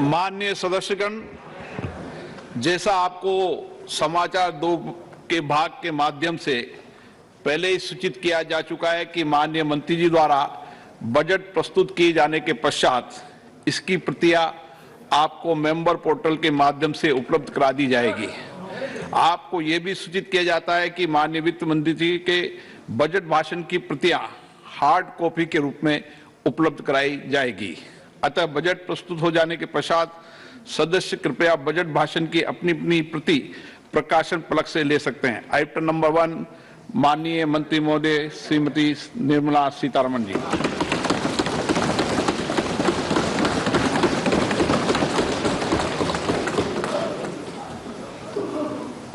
माननीय सदस्यगण, जैसा आपको समाचार 2 के भाग के माध्यम से पहले ही सूचित किया जा चुका है कि माननीय मंत्री जी द्वारा बजट प्रस्तुत किए जाने के पश्चात इसकी प्रतियां आपको मेंबर पोर्टल के माध्यम से उपलब्ध करा दी जाएगी। आपको यह भी सूचित किया जाता है कि माननीय वित्त मंत्री जी के बजट भाषण की प्रतियां हार्ड कॉपी के रूप में उपलब्ध कराई जाएगी। अतः बजट प्रस्तुत हो जाने के पश्चात सदस्य कृपया बजट भाषण की अपनी अपनी प्रति प्रकाशन फलक से ले सकते हैं। आइटम नंबर 1, माननीय मंत्री महोदय श्रीमती निर्मला सीतारमण जी।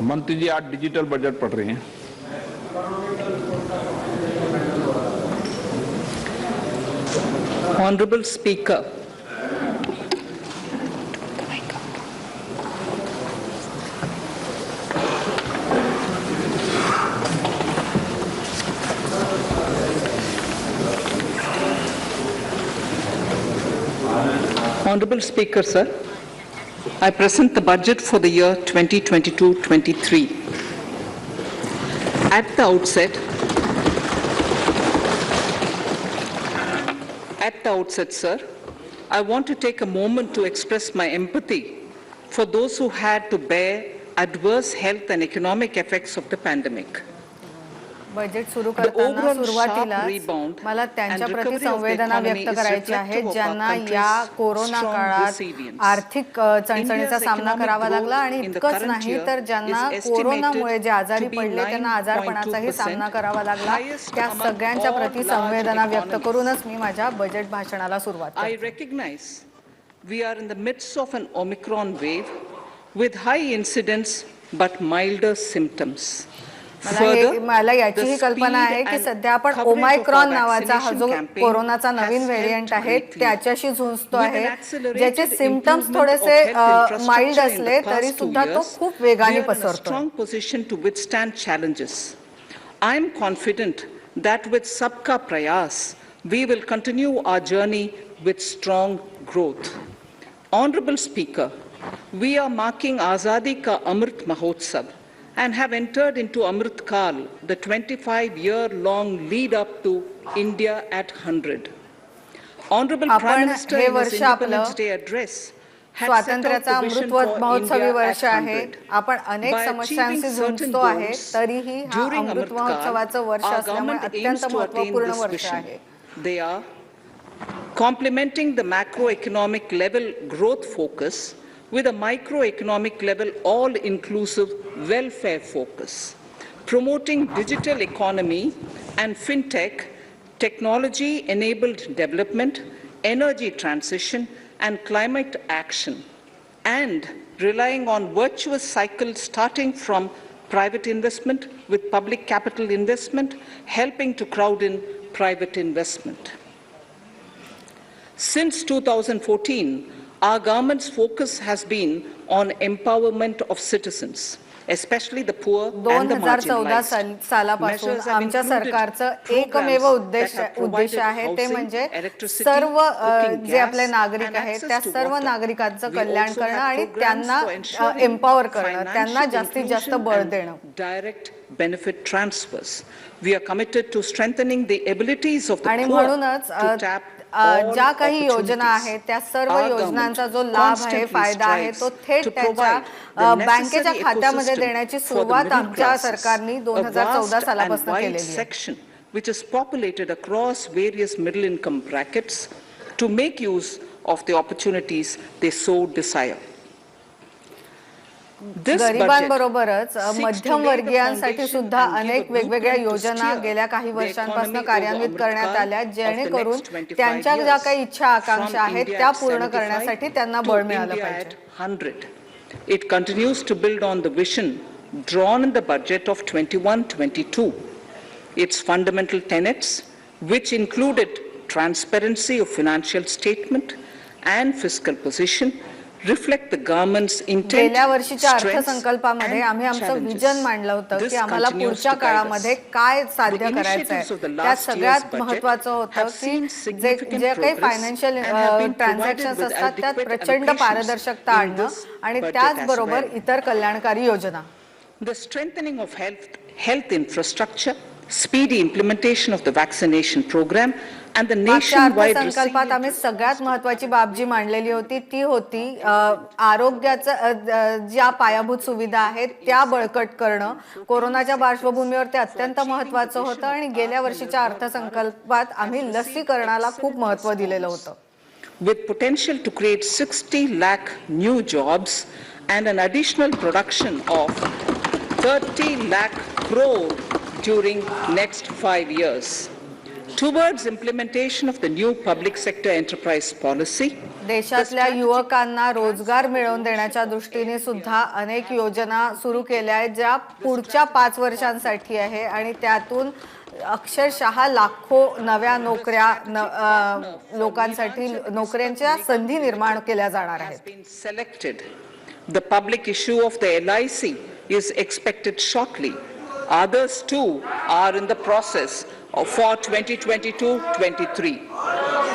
मंत्री जी आज डिजिटल बजट पढ़ रहे हैं। Honorable Speaker, Honorable Speaker, sir, I present the budget for the year 2022-23. At the outset, sir, I want to take a moment to express my empathy for those who had to bear adverse health and economic effects of the pandemic. Budget सुरू करताना सुरुवातीला मला त्यांच्या प्रति संवेदना व्यक्त करायची आहे ज्यांना या कोरोना काळात आर्थिक चणचणीचा सामना करावा लागला आणि इतकंच नाही तर ज्यांना कोरोनामुळे जे आजारी पडले त्यांना आजारपणाचाही सामना करावा लागला त्या सगळ्यांच्या प्रति संवेदना व्यक्त करूनच मी माझ्या बजेट भाषणाला सुरुवात करते. I recognize we are in the midst of an Omicron wave with high incidence but milder symptoms. मला याचीही कल्पना आहे की सध्या आपण ओमायक्रॉन नावाचा हा जो कोरोनाचा नवीन व्हेरियंट आहे त्याच्याशी झुंजतो आहे ज्याचे सिम्पटम्स थोडेसे माइल्ड असले तरी सुद्धा तो खूप वेगाने पसरतो. I am confident that with sabka prayas we will continue our journey with strong growth. Honorable Speaker, we are marking Azadi Ka Amrit Mahotsav and have entered into Amrit Kal, the 25-year-long lead-up to India at 100. Honorable Prime Minister in his Independence Day address स्वातंत्र्याचा अमृत महोत्सवी वर्ष आहे. आपण अनेक समस्यांशी झुंजतो आहे तरीही हा अमृत महोत्सवाचं वर्ष असल्यामुळे अत्यंत महत्त्वपूर्ण वर्ष आहे. They are complementing the macroeconomic level growth focus with a microeconomic level all-inclusive welfare focus, promoting digital economy and fintech, technology-enabled development, energy transition, and climate action, and relying on virtuous cycles starting from private investment with public capital investment, helping to crowd in private investment. Since 2014, our government's focus has been on empowerment of citizens, especially the poor and the marginalized. सालापासून आमच्या सरकारचं एकमेव उद्देश आहे ते म्हणजे सर्व जे आपले नागरिक आहेत त्या सर्व नागरिकांचं कल्याण करणं आणि त्यांना एम्पॉवर करणं, त्यांना जास्तीत जास्त बळ देणं. Direct benefit transfers. We are committed to strengthening the abilities of the poor to tap ज्या काही योजना आहेत त्या सर्व योजनांचा जो लाभ आहे फायदा आहे तो थेट त्यांच्या बँकेच्या खात्यामध्ये देण्याची सुरुवात आमच्या सरकारने 2014 सालापासून केलेली आहे. which is populated across various middle income brackets to make use of the opportunities they so desire. गरिबांबरोबरच मध्यमवर्गीयांसाठी सुद्धा अनेक वेगवेगळ्या योजना गेल्या काही वर्षांपासून कार्यान्वित करण्यात आल्या जेणेकरून त्यांच्या ज्या काही इच्छा आकांक्षा आहेत त्या पूर्ण करण्यासाठी त्यांना बळ मिळालं पाहिजे. It continues to build on the vision drawn in the budget of 21-22. Its fundamental tenets, which included transparency of financial statement and fiscal position, reflect the government's intent, गेल्या वर्षीच्या strengths, अर्थसंकल्पामध्ये and आम्ही आमचं challenges. विजन मांडलं होतं This की आम्हाला continues पुढच्या to guide us. काळामध्ये काय साध्य The करायचं initiatives of the आहे. last त्यात year's सगळ्यात budget महत्त्वाचं होतं have की seen significant जे काही progress financial and have been transactions provided with असतात त्यात adequate प्रचंड allocations पारदर्शकता in आणणं this आणि budget त्याचबरोबर as well. इतर कल्याणकारी योजना. The strengthening of health infrastructure, speedy implementation of the vaccination program, and the मागच्या nationwide अर्थसंकल्पात आम्ही सगळ्यात महत्त्वाची बाब जी मांडलेली होती ती होती आरोग्याचं ज्या पायाभूत सुविधा आहेत त्या बळकट करणं. कोरोनाच्या पार्श्वभूमीवर ते अत्यंत महत्त्वाचं होतं आणि गेल्या वर्षीच्या अर्थसंकल्पात आम्ही लसीकरणाला खूप महत्त्व दिलेलं होतं. with potential to create 60 lakh new jobs and an additional production of 30 lakh crore during next 5 years. Towards implementation of the new public sector enterprise policy, देशातल्या युवकांना रोजगार मिळवून देण्याच्या दृष्टीने सुद्धा अनेक योजना सुरू केल्या आहेत ज्या पुढच्या 5 वर्षांसाठी आहे आणि त्यातून अक्षरशः लाखो नव्या नोकऱ्या लोकांसाठी नोकऱ्यांच्या संधी निर्माण केल्या जाणार आहेत. The public issue of the LIC is expected shortly. Others too are in the process for 2022-23.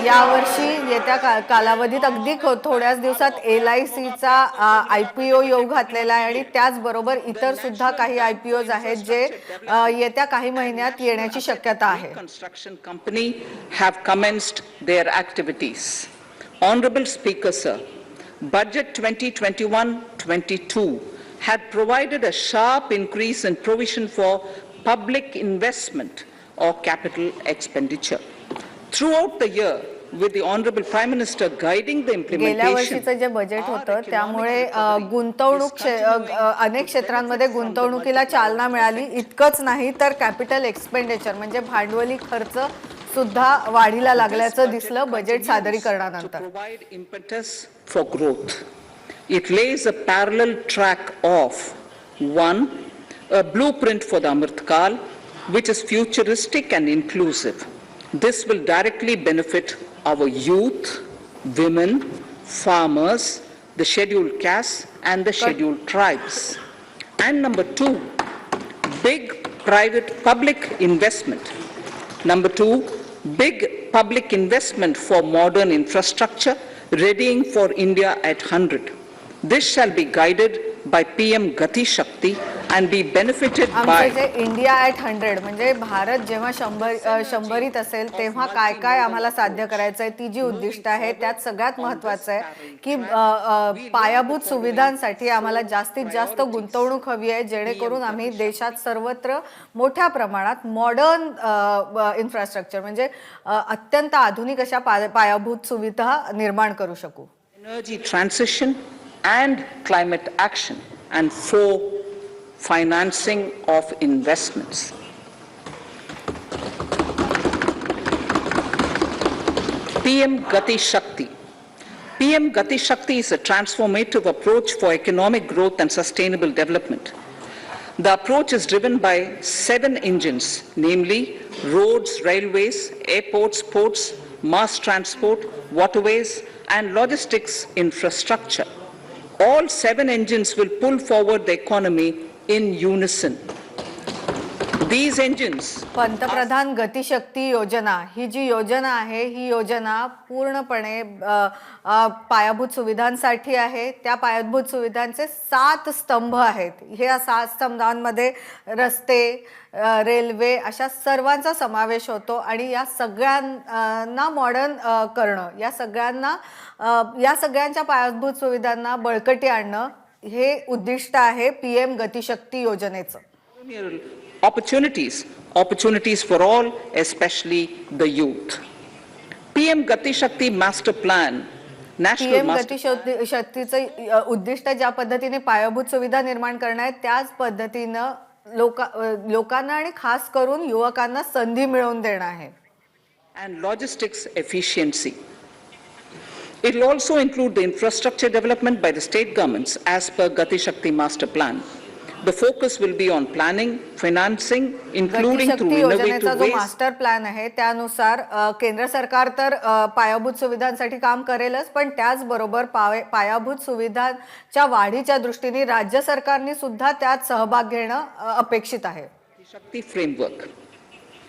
यावर्षी येत्या कालावधीत अगदी थोड्याच दिवसात LICचा IPO येऊ घातलेला आहे आणि त्याचबरोबर इतर सुद्धा काही IPOs आहेत जे येत्या काही महिन्यात येण्याची शक्यता आहे. Construction company have commenced their activities. Honorable Speaker, sir, Budget 2021-22 had provided a sharp increase in provision for public investment or capital expenditure. Throughout the year, with the Honorable Prime Minister guiding the implementation, गेल्या वर्षीचं जे budget होतं त्यामुळे गुंतवणूक अनेक क्षेत्रांमध्ये गुंतवणुकीला चालना मिळाली. इतकंच नाही तर कॅपिटल एक्सपेंडिचर म्हणजे भांडवली खर्च सुद्धा वाढीला लागल्याचं दिसलं budget सादरीकरणानंतर. provide impetus for growth. It lays a parallel track of one, a blueprint for the Amrit Kal, which is futuristic and inclusive. This will directly benefit our youth, women, farmers, the scheduled castes, and the scheduled tribes. And number two, big private public investment. Number two, big public investment for modern infrastructure, readying for India at 100. This shall be guided by PM Gati Shakti and be benefited by India at 100 म्हणजे भारत जेव्हा 100रीत असेल तेव्हा काय काय आम्हाला साध्य करायचं आहे ती जी उद्दिष्ट आहे त्यात सगळ्यात महत्त्वाचं आहे की पायाभूत सुविधांसाठी आम्हाला जास्तीत जास्त गुंतवणूक हवी आहे जेणेकरून आम्ही देशात सर्वत्र मोठ्या प्रमाणात मॉडर्न इन्फ्रास्ट्रक्चर म्हणजे अत्यंत आधुनिक अशा पायाभूत सुविधा निर्माण करू शकू. energy transition and climate action, and four, financing of investments. PM Gati Shakti. PM Gati Shakti is a transformative approach for economic growth and sustainable development. The approach is driven by 7 engines, namely roads, railways, airports, ports, mass transport, waterways, and logistics infrastructure. All 7 engines will pull forward the economy in unison. These engines पंतप्रधान गतिशक्ती योजना ही जी योजना आहे ही योजना पूर्णपणे पायाभूत सुविधांसाठी आहे. त्या पायाभूत सुविधांचे 7 स्तंभ आहेत. ह्या 7 स्तंभांमध्ये रस्ते, रेल्वे अशा सर्वांचा समावेश होतो आणि या सगळ्यांना मॉडर्न करणं या सगळ्यांच्या पायाभूत सुविधांना बळकटी आणणं हे उद्दिष्ट आहे PM गतिशक्ती योजनेचं. opportunities for all, especially the youth. PM Gati Shakti Master Plan, National PM गतिशक्तीचं उद्दिष्ट ज्या पद्धतीने पायाभूत सुविधा निर्माण करणं आहे त्याच पद्धतीनं लोकांना आणि खास करून युवकांना संधी मिळवून देणं आहे. And logistics efficiency. It will also include the infrastructure development by the state governments as per Gati Shakti Master Plan. The focus will be on planning, financing, including through innovative ways. Master plan आहे त्यानुसार केंद्र सरकार तर पायाभूत सुविधांसाठी काम करेलच, पण त्याचबरोबर पायाभूत सुविधांच्या वाढीच्या दृष्टीने राज्य सरकारने सुद्धा त्यात सहभाग घेणं अपेक्षित आहे. शक्ती framework.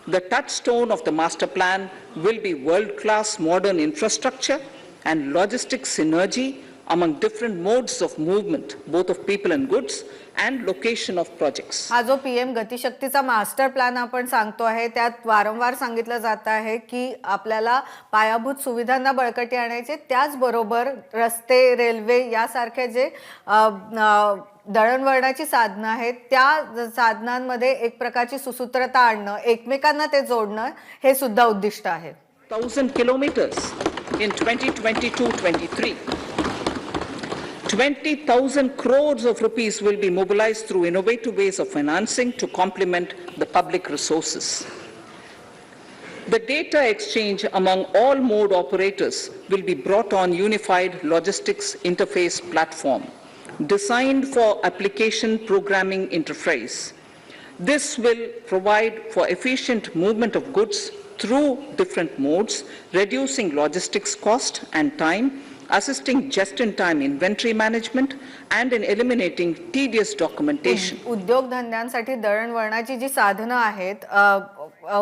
The touchstone of the master plan will be world-class modern infrastructure and logistics synergy among different modes of movement, both of people and goods, and location of projects. हा जो पीएम गतिशक्तीचा मास्टर प्लॅन आपण सांगतो आहे त्यात वारंवार सांगितलं जात आहे की आपल्याला पायाभूत सुविधांना बळकटी आणायचे, त्याचबरोबर रस्ते, रेल्वे यासारखे जे दळणवळणाची साधनं आहेत त्या साधनांमध्ये एक प्रकारची सुसूत्रता आणणं, एकमेकांना ते जोडणं हे सुद्धा उद्दिष्ट आहे. 1000 kilometers in 2022-23. 20,000 crores of rupees will be mobilized through innovative ways of financing to complement the public resources. The data exchange among all mode operators will be brought on unified logistics interface platform designed for application programming interface. This will provide for efficient movement of goods through different modes, reducing logistics cost and time, assisting just-in-time inventory management, and in eliminating tedious documentation. उद्योगधंद्यांसाठी दळणवळणाची जी साधनं आहेत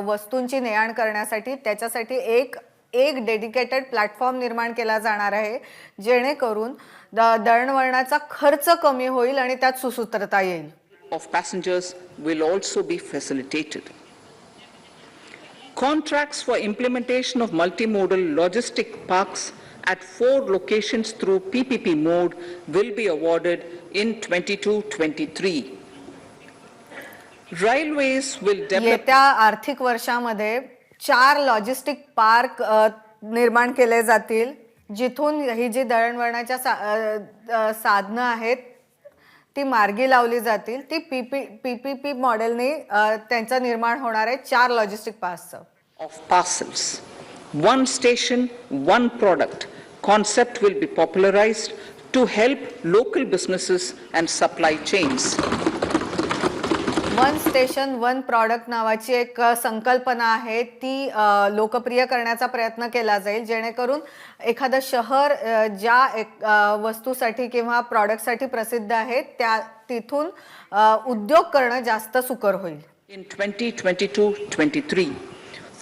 वस्तूंची ने-आण करण्यासाठी त्याच्यासाठी एक dedicated platform निर्माण केला जाणार आहे जेणेकरून दळणवळणाचा खर्च कमी होईल आणि त्यात सुसूत्रता येईल. Of passengers will also be facilitated. Contracts for implementation of multimodal logistic parks at 4 locations through PPP mode will be awarded in 22-23. Railways will develop. येत्या आर्थिक वर्षामध्ये 4 लॉजिस्टिक पार्क निर्माण केले जातील जिथून ही जी दळणवळणाच्या साधनं आहेत ती मार्गी लावली जातील. ती पीपीपी मॉडेलने त्यांचं निर्माण होणार आहे 4 logistic पार्क्सचं. Of parcels. One station, one product concept will be popularized to help local businesses and supply chains. One station one product नावाची एक संकल्पना आहे ती लोकप्रिय करण्याचा प्रयत्न केला जाईल जेणेकरून एखादं शहर ज्या वस्तूसाठी किंवा प्रॉडक्टसाठी प्रसिद्ध आहे त्या तिथून उद्योग करणं जास्त सुकर होईल. In 2022-23,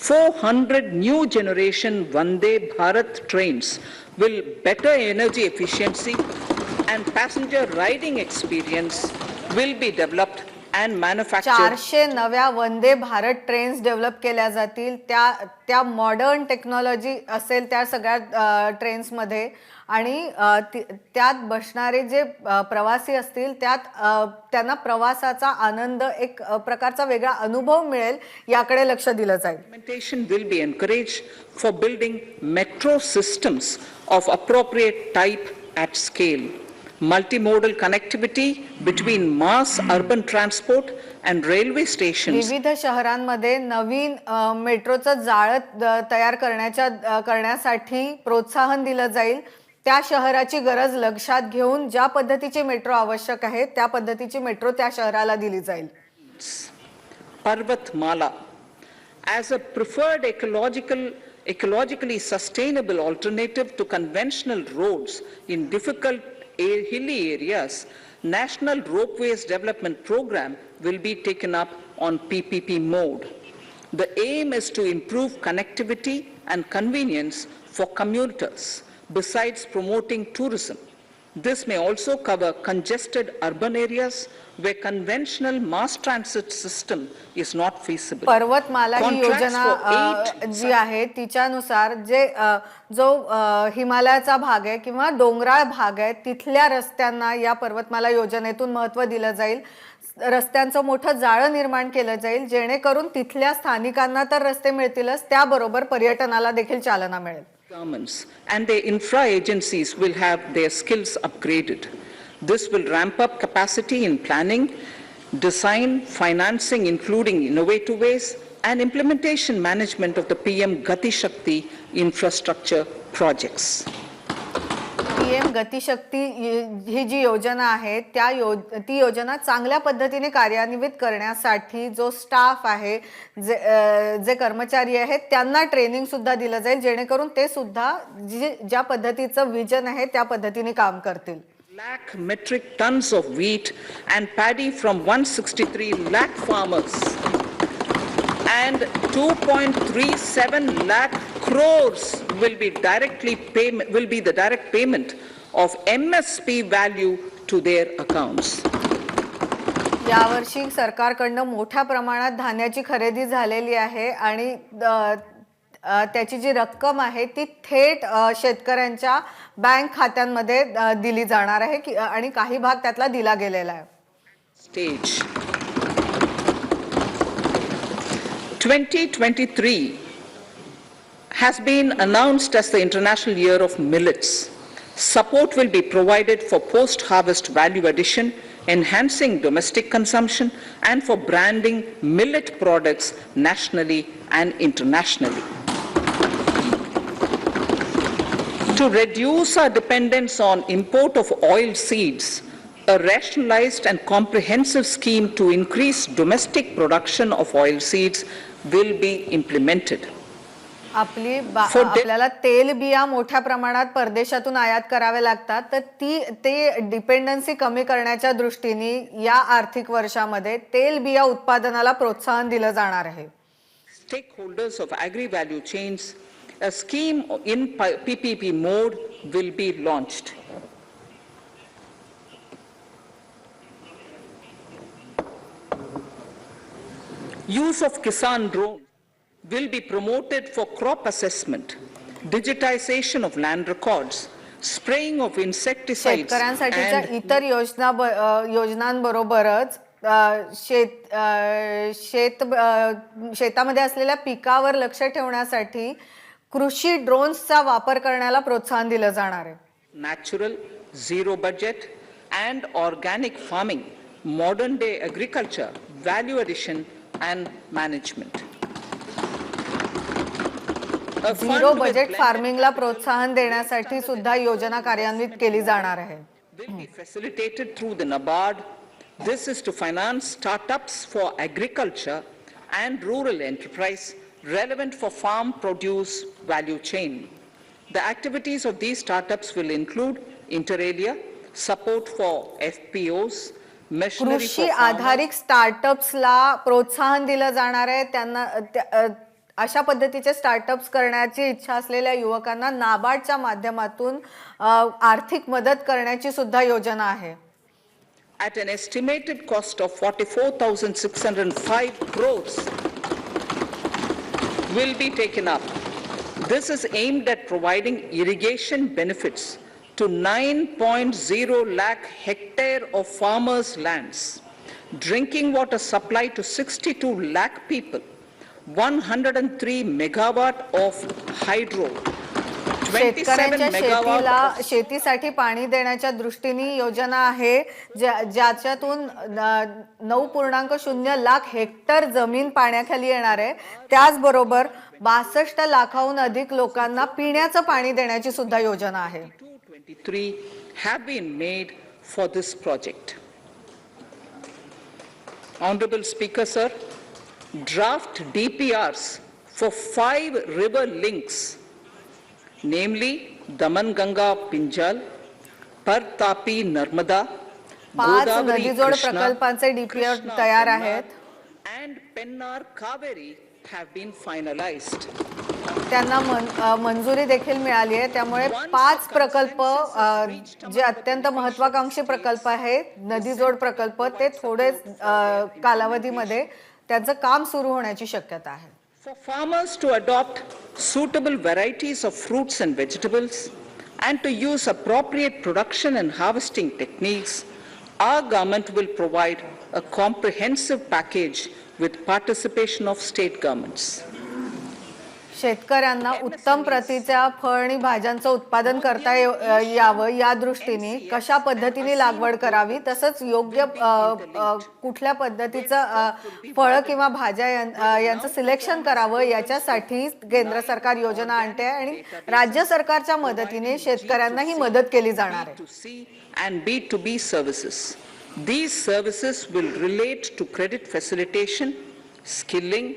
400 new generation Vande Bharat trains will better energy efficiency and passenger riding experience will be developed and manufactured. 400 Navya Vande Bharat trains develop केल्या जातील त्या मॉडर्न टेक्नॉलॉजी असेल त्या सगळ्या ट्रेन्स मध्ये आणि त्यात बसणारे जे प्रवासी असतील त्यांना प्रवासाचा आनंद एक प्रकारचा वेगळा अनुभव मिळेल याकडे लक्ष दिलं जाईल. Implementation will be encouraged for building metro systems of appropriate type at scale. Multimodal connectivity between mass urban transport and railway stations. विविध शहरांमध्ये नवीन मेट्रोचं जाळं तयार करण्यासाठी प्रोत्साहन दिलं जाईल. त्या शहराची गरज लक्षात घेऊन ज्या पद्धतीची मेट्रो आवश्यक आहे त्या पद्धतीची मेट्रो त्या शहराला दिली जाईल. Parvatmala as a preferred ecologically sustainable alternative to conventional roads in difficult hilly areas, National Ropeways Development Program will be taken up on PPP mode. The aim is to improve connectivity and convenience for commuters. Besides promoting tourism, this may also cover congested urban areas where conventional mass transit system is not feasible. पर्वतमाला ही योजना जी आहे तिच्यानुसार जो हिमालयाचा भाग आहे किंवा डोंगराळ भाग आहे तिथल्या रस्त्यांना या पर्वतमाला योजनेतून महत्त्व दिलं जाईल. रस्त्यांचं मोठं जाळं निर्माण केलं जाईल जेणेकरून तिथल्या स्थानिकांना तर रस्ते मिळतीलच त्याबरोबर पर्यटनाला देखील चालना मिळेल. Governments and their infra agencies will have their skills upgraded. This will ramp up capacity in planning, design, financing, including innovative ways, and implementation management of the PM Gati Shakti infrastructure projects. PM गतिशक्ती ही जी योजना आहे ती योजना चांगल्या पद्धतीने कार्यान्वित करण्यासाठी जो staff आहे, जे कर्मचारी आहेत, त्यांना ट्रेनिंग सुद्धा दिलं जाईल, जेणेकरून ते सुद्धा ज्या पद्धतीचं विजन आहे त्या पद्धतीने काम करतील. lakh metric tons of wheat and paddy from 163 lakh farmers and 2.37 lakh crores will be the direct payment of MSP value to their accounts. यावर्षी सरकारकडून मोठ्या प्रमाणात धान्याची खरेदी झालेली आहे आणि त्याची जी रक्कम आहे ती थेट शेतकऱ्यांच्या बँक खात्यांमध्ये दिली जाणार आहे आणि काही भाग त्यातला दिला गेलेला आहे. Stage 2023 has been announced as the International Year of Millets. Support will be provided for post-harvest value addition, enhancing domestic consumption, and for branding millet products nationally and internationally. To reduce our dependence on import of oil seeds, a rationalized and comprehensive scheme to increase domestic production of oil seeds will be implemented. आपल्याला तेल बिया मोठ्या प्रमाणात परदेशातून आयात करावे लागतात, तर ते डिपेंडन्सी कमी करण्याच्या दृष्टीने या आर्थिक वर्षामध्ये तेल बिया उत्पादनाला प्रोत्साहन दिलं जाणार आहे. Stakeholders of agri value chains, a scheme in PPP mode will be launched. Use of Kisan drone will be promoted for crop assessment, digitization of land records, spraying of insecticides. शेतकऱ्यांसाठीच्या इतर योजनांबरोबरच शेतामध्ये असलेल्या पिकावर लक्ष ठेवण्यासाठी कृषी ड्रोन्सचा वापर करण्याला प्रोत्साहन दिलं जाणार आहे. Natural, zero budget and organic farming, modern day agriculture, value addition and management. Zero budget फार्मिंगला प्रोत्साहन देण्यासाठी सुद्धा योजना कार्यान्वित केली जाणार आहे. Will be facilitated through the NABARD. This is to finance startups for agriculture and rural enterprise relevant for farm produce value chain. The activities of these startups will include inter alia support for FPOs, machinery for कृषी आधारित स्टार्टअप्सला प्रोत्साहन दिलं जाणार आहे. त्यांना अशा पद्धतीचे startups करण्याची इच्छा असलेल्या युवकांना नाबार्डच्या माध्यमातून आर्थिक मदत करण्याची सुद्धा योजना आहे. At an estimated cost of 44,605 crores will be taken up. This is aimed at providing irrigation benefits to 9.0 lakh hectare of farmers' lands, drinking water supply to 62 lakh people, 103 megawatt of hydro, शेतकऱ्यांच्या शेतीसाठी पाणी देण्याच्या दृष्टीने योजना आहे ज्याच्यातून 9.0 lakh Hector जमीन पाण्याखाली येणार आहे. त्याचबरोबर 62 लाखाहून अधिक लोकांना पिण्याचं पाणी देण्याची सुद्धा योजना आहे. 23 have been made for this project. Honorable Speaker, sir, draft DPRs for 5 river links, namely Daman Ganga Pinjal, Partapi Narmada, 5 नदीजोड प्रकल्पांचे डीपीआर तयार आहेत and Pennar Kaveri have been finalized. त्यांना मंजुरी देखील मिळाली आहे. त्यामुळे 5 प्रकल्प जे अत्यंत महत्त्वाकांक्षी प्रकल्प आहेत, नदीजोड प्रकल्प, ते थोडे कालावधीमध्ये त्यांचं काम सुरू होण्याची शक्यता आहे. For farmers to adopt suitable varieties of fruits and vegetables and to use appropriate production and harvesting techniques, our government will provide a comprehensive package with participation of state governments. शेतकऱ्यांना उत्तम प्रतीच्या फळ आणि भाज्यांचं उत्पादन करता यावं या दृष्टीने कशा पद्धतीने लागवड करावी, तसंच योग्य कुठल्या पद्धतीचं फळ किंवा भाज्या यांचं सिलेक्शन करावं याच्यासाठी केंद्र सरकार योजना आणते आणि राज्य सरकारच्या मदतीने शेतकऱ्यांना ही मदत केली जाणार आहे. And B2B services. These services will relate to credit facilitation, skilling,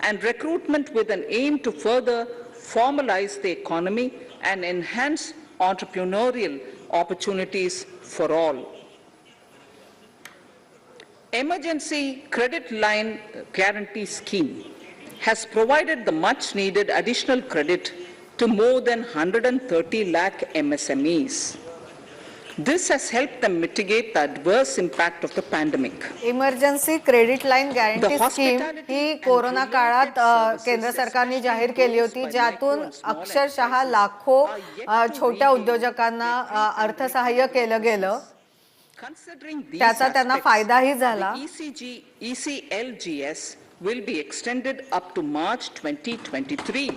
and recruitment with an aim to further formalize the economy and enhance entrepreneurial opportunities for all. Emergency Credit Line Guarantee Scheme has provided the much needed additional credit to more than 130 lakh MSMEs. This has helped them mitigate the adverse impact of the pandemic. Emergency credit line guarantee scheme he corona काळात केंद्र सरकारने जाहीर केली होती, ज्यातून अक्षरशः लाखो छोट्या उद्योजकांना अर्थसहाय्य केलं गेलं. त्याचा त्यांना फायदाही झाला. ECLGS will be extended up to March 2023.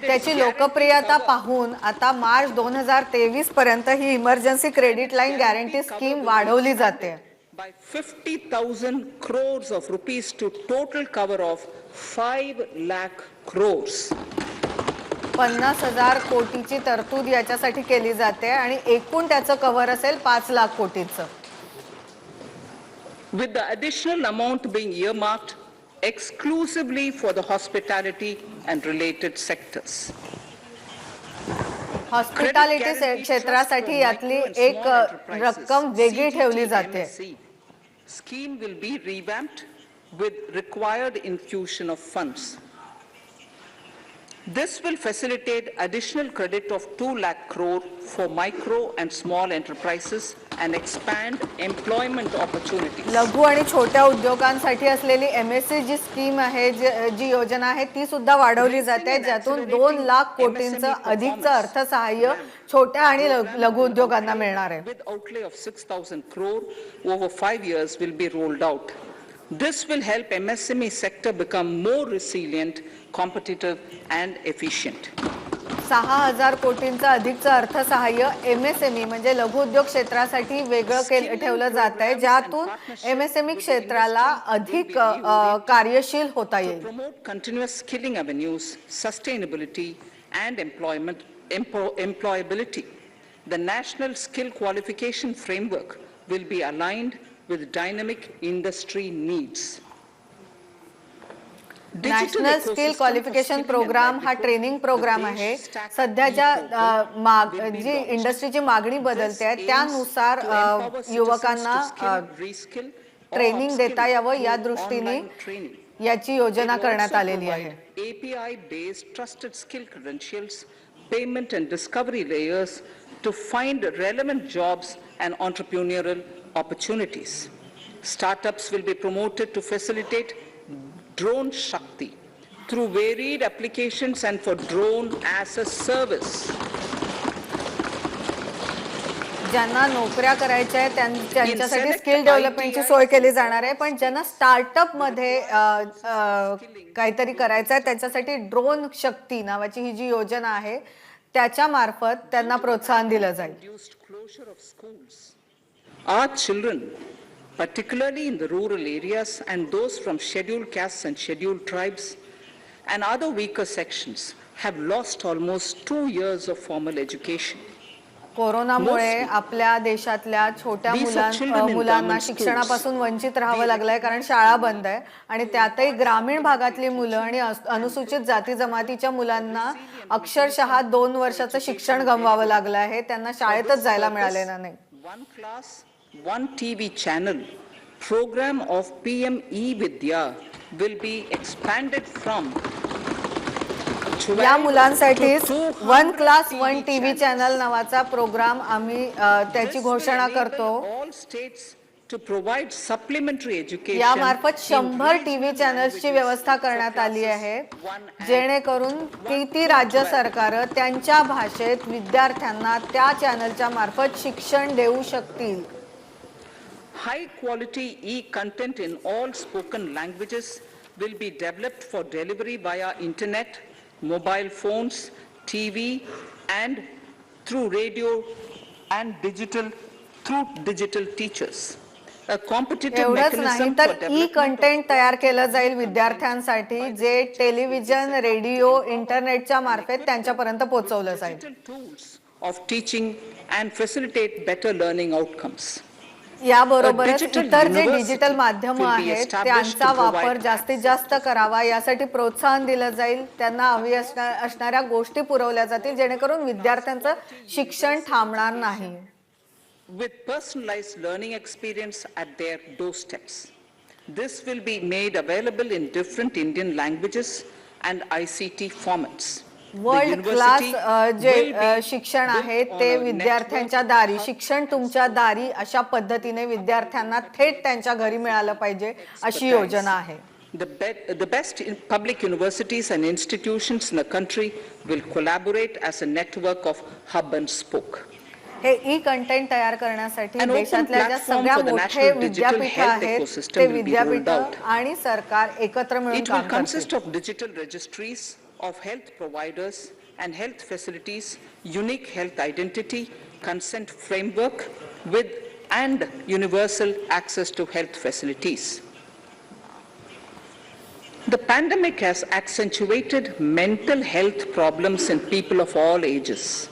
त्याची लोकप्रियता पाहून आता मार्च 2023 पर्यंत ही emergency credit line guarantee scheme वाढवली जाते. By 50,000 crores of rupees to total cover of 5 lakh crores. 50,000 कोटीची तरतूद याच्यासाठी केली जाते आणि एकूण त्याचं कव्हर असेल 5 lakh कोटीचं. With the additional amount being earmarked exclusively for the hospitality and related sectors. Hospitality क्षेत्रासाठी यातली एक रक्कम वेगळी ठेवली जाते. Scheme will be revamped with required infusion of funds. This will facilitate additional credit of 2 lakh crore for micro and small enterprises and expand employment opportunities. लघु आणि छोट्या उद्योगांसाठी असलेली MSC जी स्कीम आहे, जी योजना आहे, ती सुद्धा वाढवली जाते, ज्यातून 2 लाख कोटींचं अधिकचं अर्थसहाय्य छोट्या आणि लघु उद्योगांना मिळणार आहे. With outlay of 6,000 crore over 5 years will be rolled out. This will help MSME sector become more resilient, competitive and efficient. 6,000 कोटींचं अधिकचं अर्थसहाय्य MSME म्हणजे लघु उद्योग क्षेत्रासाठी वेगळं ठेवलं जात आहे, ज्यातून MSME क्षेत्राला अधिक कार्यशील होता येईल. To promote continuous skilling avenues, sustainability and employability, the national skill qualification framework will be aligned with dynamic industry needs. National skill qualification program हा ट्रेनिंग प्रोग्राम आहे. सध्याच्या जी इंडस्ट्रीची मागणी बदलते आहे त्यानुसार युवकांना ट्रेनिंग देता यावं या दृष्टीने याची योजना करण्यात आलेली आहे. API based trusted skill credentials, payment and discovery layers to find relevant jobs and entrepreneurial opportunities. Startups will be promoted to facilitate drone Shakti through varied applications and for drone as a service. ज्यांना नोकऱ्या करायच्या आहेत त्यांच्यासाठी skill डेव्हलपमेंटची सोय केली जाणार आहे, पण ज्यांना स्टार्टअप मध्ये काहीतरी करायचं आहे त्याच्यासाठी ड्रोन शक्ती नावाची ही जी योजना आहे त्याच्या मार्फत त्यांना प्रोत्साहन दिलं जाईल. Our children, particularly in the rural areas and those from scheduled castes and scheduled tribes and other weaker sections, have lost almost 2 years of formal education. कोरोनामुळे आपल्या देशातल्या छोट्या मुलांना शिक्षणापासून वंचित राहावं लागलंय, कारण शाळा बंद आहे आणि त्यातही ग्रामीण भागातली मुलं आणि अनुसूचित जाती जमातीच्या मुलांना अक्षरशः 2 वर्षाचं शिक्षण गमवावं लागलं आहे. त्यांना शाळेतच जायला मिळालेलं नाही. One class, one TV channel program of PM E-Vidya will be expanded from या मुलांसाठी 1 क्लास 1 TV चॅनल नावाचा प्रोग्राम आम्ही त्याची घोषणा करतो. या मार्फत 100 TV चॅनल्सची व्यवस्था करण्यात आली आहे, जेणेकरून ती राज्य सरकार त्यांच्या भाषेत विद्यार्थ्यांना त्या चॅनलच्या मार्फत शिक्षण देऊ शकतील. High quality e-content in all spoken languages will be developed for delivery via internet, mobile phones, TV, and through radio and through digital teachers. A competitive एवढंच नाही mechanism तर for ई development कंटेंट तयार केलं जाईल विद्यार्थ्यांसाठी जे television, radio, इंटरनेटच्या मार्फत त्यांच्यापर्यंत पोहोचवलं जाईल. digital tools of teaching and facilitate better learning outcomes. याबरोबरच इतर जे डिजिटल माध्यम आहेत त्यांचा वापर जास्तीत जास्त करावा यासाठी प्रोत्साहन दिलं जाईल. त्यांना हवी असणाऱ्या गोष्टी पुरवल्या जातील जेणेकरून विद्यार्थ्यांचं शिक्षण थांबणार नाही. With personalized learning experience at their doorsteps. This will be made available in different Indian languages and ICT formats. World class जे शिक्षण आहे ते विद्यार्थ्यांच्या दारी, शिक्षण तुमच्या दारी अशा पद्धतीने विद्यार्थ्यांना थेट त्यांच्या घरी मिळालं पाहिजे अशी योजना आहे. The best public universities and institutions in the country will collaborate as a network of hub and spoke. हे ई कंटेंट तयार करण्यासाठी देशातल्या ज्या सगळ्या मोठे विद्यापीठ आहेत ते विद्यापीठ आणि सरकार एकत्र मिळून काम करतील. It will consist of digital registries of health providers and health facilities, unique health identity, consent framework and universal access to health facilities. The pandemic has accentuated mental health problems in people of all ages.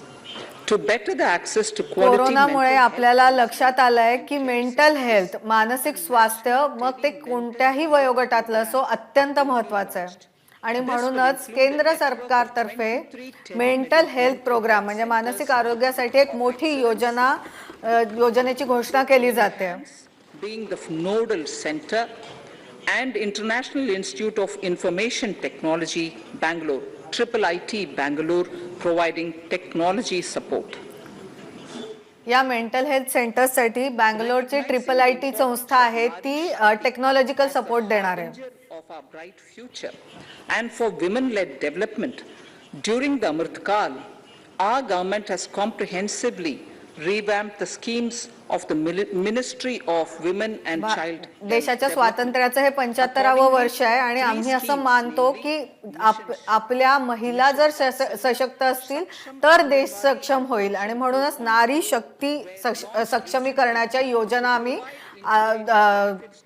To better the access to quality कोरोनामुळे आपल्याला लक्षात आलंय की mental health, मानसिक स्वास्थ्य मग ते कोणत्याही वयोगटातलं असो अत्यंत महत्त्वाचं आहे. आणि म्हणूनच केंद्र सरकारतर्फे मेंटल हेल्थ प्रोग्राम म्हणजे मानसिक आरोग्यासाठी एक मोठी योजनेची घोषणा केली जाते. Being the nodal center and International Institute of Information Technology, Bangalore, IIIT Bangalore, providing technology support. या मेंटल हेल्थ सेंटर्ससाठी बँगलोरची IIIT संस्था आहे ती टेक्नॉलॉजिकल सपोर्ट देणार आहे. Of our bright future and for women-led development during the Amrit Kal, our government has comprehensively revamped the schemes of the Ministry of Women and Child. देशाच्या स्वातंत्र्याचं हे 75वे वर्ष आहे आणि आम्ही असं मानतो की आपल्या महिला जर सशक्त असतील तर देश सक्षम होईल आणि म्हणूनच नारी शक्ती सक्षमीकरणाच्या योजना आम्ही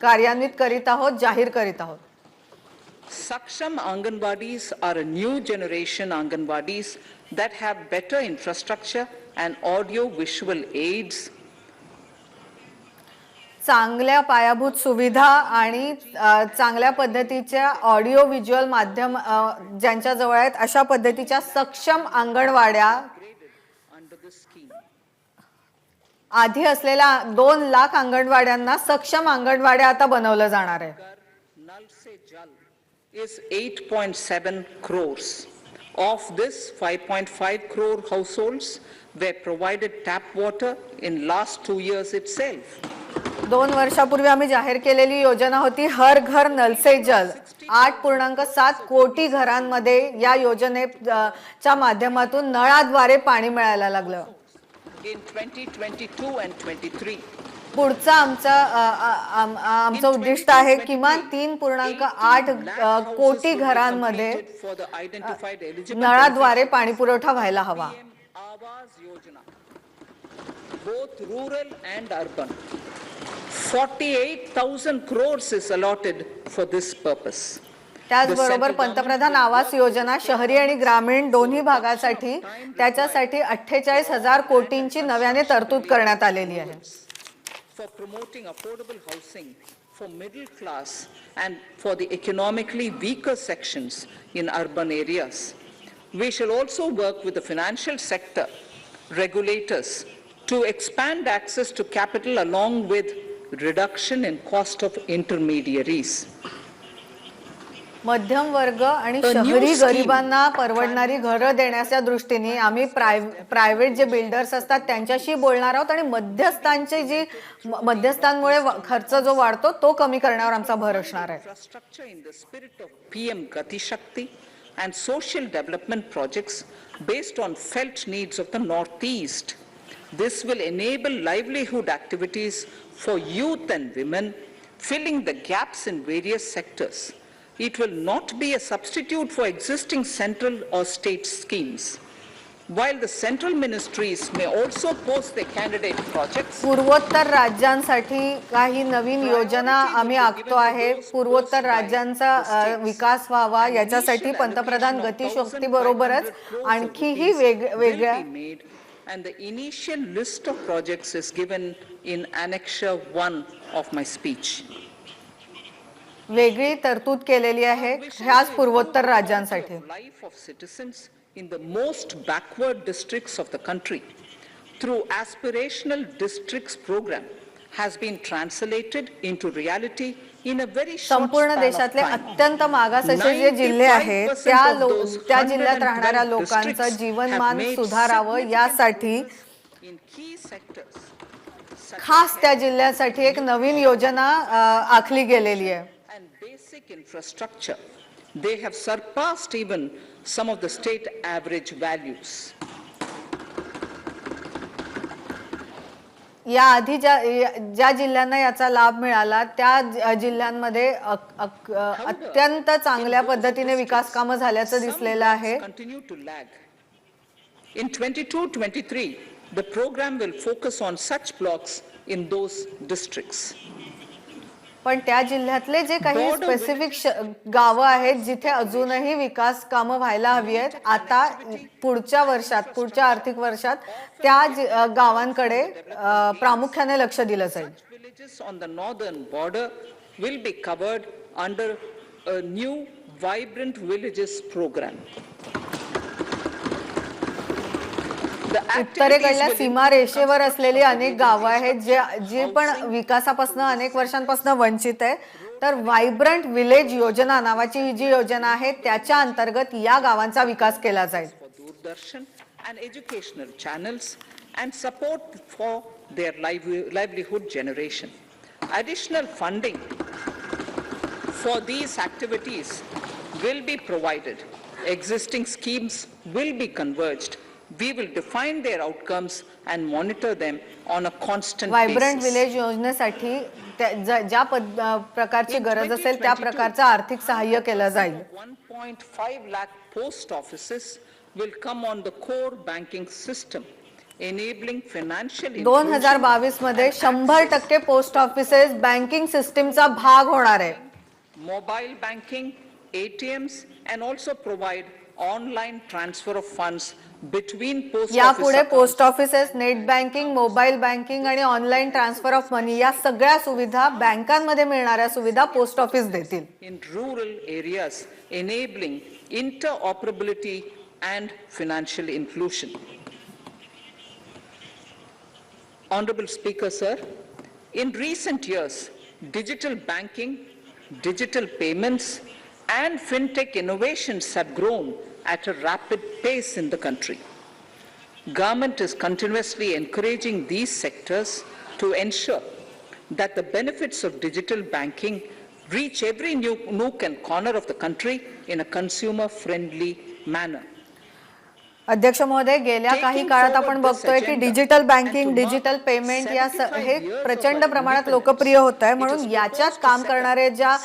कार्यान्वित करीत आहोत, जाहीर करीत आहोत. Saksham Anganwadis are a new generation Anganwadis that have better infrastructure and audio-visual aids. चांगल्या पायाभूत सुविधा आणि चांगल्या पद्धतीच्या ऑडिओ व्हिज्युअल माध्यम ज्यांच्या जवळ आहेत अशा पद्धतीच्या सक्षम अंगणवाड्या आधी असलेल्या 2 लाख अंगणवाड्यांना सक्षम अंगणवाड्या आता बनवलं जाणार आहे. Is 8.7 crores. Of this, 5.5 crore households were provided tap water in last 2 years itself. 2 वर्षापूर्वी आम्ही जाहीर केलेली योजना होती हर घर नल से जल. 8.7 कोटी घरांमध्ये या योजनेच्या माध्यमातून नळाद्वारे पाणी मिळायला लागलं. In 2022 and 23. पुढचा आमचं उद्दिष्ट आहे किमान 3.8 कोटी घरांमध्ये नळाद्वारे पाणी पुरवठा व्हायला हवा. Both rural and urban. 48,000 crores is allotted for this purpose. त्याचबरोबर पंतप्रधान आवास योजना शहरी आणि ग्रामीण दोन्ही भागासाठी त्याच्यासाठी 48,000 कोटींची नव्याने तरतूद करण्यात आलेली आहे. For promoting affordable housing for middle class and for the economically weaker sections in urban areas. We shall also work with the financial sector regulators to expand access to capital along with reduction in cost of intermediaries. मध्यम वर्ग आणि शहरी गरिबांना परवडणारी घरं देण्याच्या दृष्टीने आम्ही प्रायव्हेट जे बिल्डर्स असतात त्यांच्याशी बोलणार आहोत आणि मध्यस्थांमुळे खर्च जो वाढतो तो कमी करण्यावर आमचा भर असणार आहे. PM Gati Shakti and social development projects based on felt needs of the Northeast. This will enable livelihood activities for youth and women, filling the gaps in various sectors. It will not be a substitute for existing central or state schemes. While the central ministries may also post their candidate projects, पूर्वोत्तर राज्यांसाठी काही नवीन योजना आम्ही आखतो आहे. पूर्वोत्तर राज्यांचा विकास व्हावा याच्यासाठी पंतप्रधान गतिशक्ती बरोबरच आणखीही वेगवेगळ्या and the initial list of projects is given in Annexure 1 of my speech. वेगळी तरतूद केलेली आहे ह्याच पूर्वोत्तर राज्यांसाठी. Life of citizens in the most backward districts of the country through aspirational districts program has been translated into reality in a very short संपूर्ण देशातले अत्यंत मागास असे जे जिल्हे आहेत त्या जिल्ह्यात राहणाऱ्या लोकांचं जीवनमान सुधारावं यासाठी खास त्या जिल्ह्यासाठी एक नवीन योजना आखली गेलेली आहे. Basic infrastructure, they have surpassed even some of the state average values. या आधी ज्या जिल्ह्यांना याचा लाभ मिळाला त्या जिल्ह्यांमध्ये अत्यंत चांगल्या पद्धतीने विकास कामं झाल्याचं दिसलेलं आहे. Continue to lag. In 22-23, the program will focus on such blocks in those districts. पण त्या जिल्ह्यातले जे काही स्पेसिफिक गावं आहेत जिथे अजूनही विकास कामं व्हायला हवी आहेत, आता पुढच्या आर्थिक वर्षात त्या गावांकडे प्रामुख्याने लक्ष दिलं जाईल. Villages on the northern border will be covered under a new Vibrant Villages program. उत्तरेकडल्या सीमा रेषेवर असलेली अनेक गावं आहेत जे पण विकासापासून अनेक वर्षांपासून वंचित आहे. तर व्हायब्रंट विलेज योजना नावाची ही जी योजना आहे त्याच्या अंतर्गत या गावांचा विकास केला जाईल. Doordarshan and educational channels and support for their livelihood generation. Additional funding for these activities will be provided. Existing schemes will be converged. We will define their outcomes and monitor them on a constant basis. Vibrant village योजनेसाठी ज्या प्रकारची गरज असेल त्या प्रकारचं आर्थिक सहाय्य केलं जाईल. 1.5 lakh post offices will come on the core banking system, enabling financial inclusion. 2022 मध्ये 100% पोस्ट ऑफिसेस बँकिंग सिस्टीमचा भाग होणार आहे. Mobile banking, ATMs and also provide online transfer of funds between post office. यापुढे post offices net banking, mobile banking आणि online transfer of money या सगळ्या सुविधा बँकांमध्ये मिळणाऱ्या सुविधा पोस्ट ऑफिस देतील. In rural areas, enabling interoperability and financial inclusion. Honorable Speaker, sir, in recent years, digital banking, digital payments and fintech innovations have grown at a rapid pace in the country. Government is continuously encouraging these sectors to ensure that the benefits of digital banking reach every nook and corner of the country in a consumer-friendly manner. अध्यक्ष महोदय, गेल्या काही काळात आपण बघतोय की digital banking, digital payment हे प्रचंड प्रमाणात लोकप्रिय होत आहे. म्हणून याच्यात काम करणारे ज्या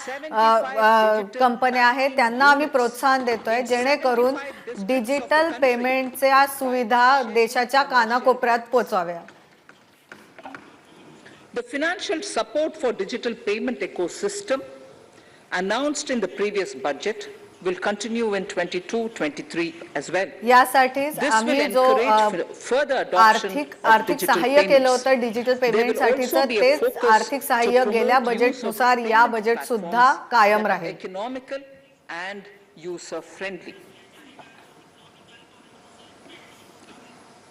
कंपन्या आहेत त्यांना आम्ही प्रोत्साहन देतोय जेणेकरून डिजिटल पेमेंटच्या सुविधा देशाच्या कानाकोपऱ्यात पोहोचाव्या. The financial support for digital payment ecosystem announced in the previous budget will continue in 22-23 as well. यासाठीच आम्ही जो आर्थिक सहाय्य केलं होतं डिजिटल पेमेंट साठीचं तेच आर्थिक सहाय्य गेल्या बजेटनुसार या बजेट सुद्धा कायम राहील. Economical and user friendly.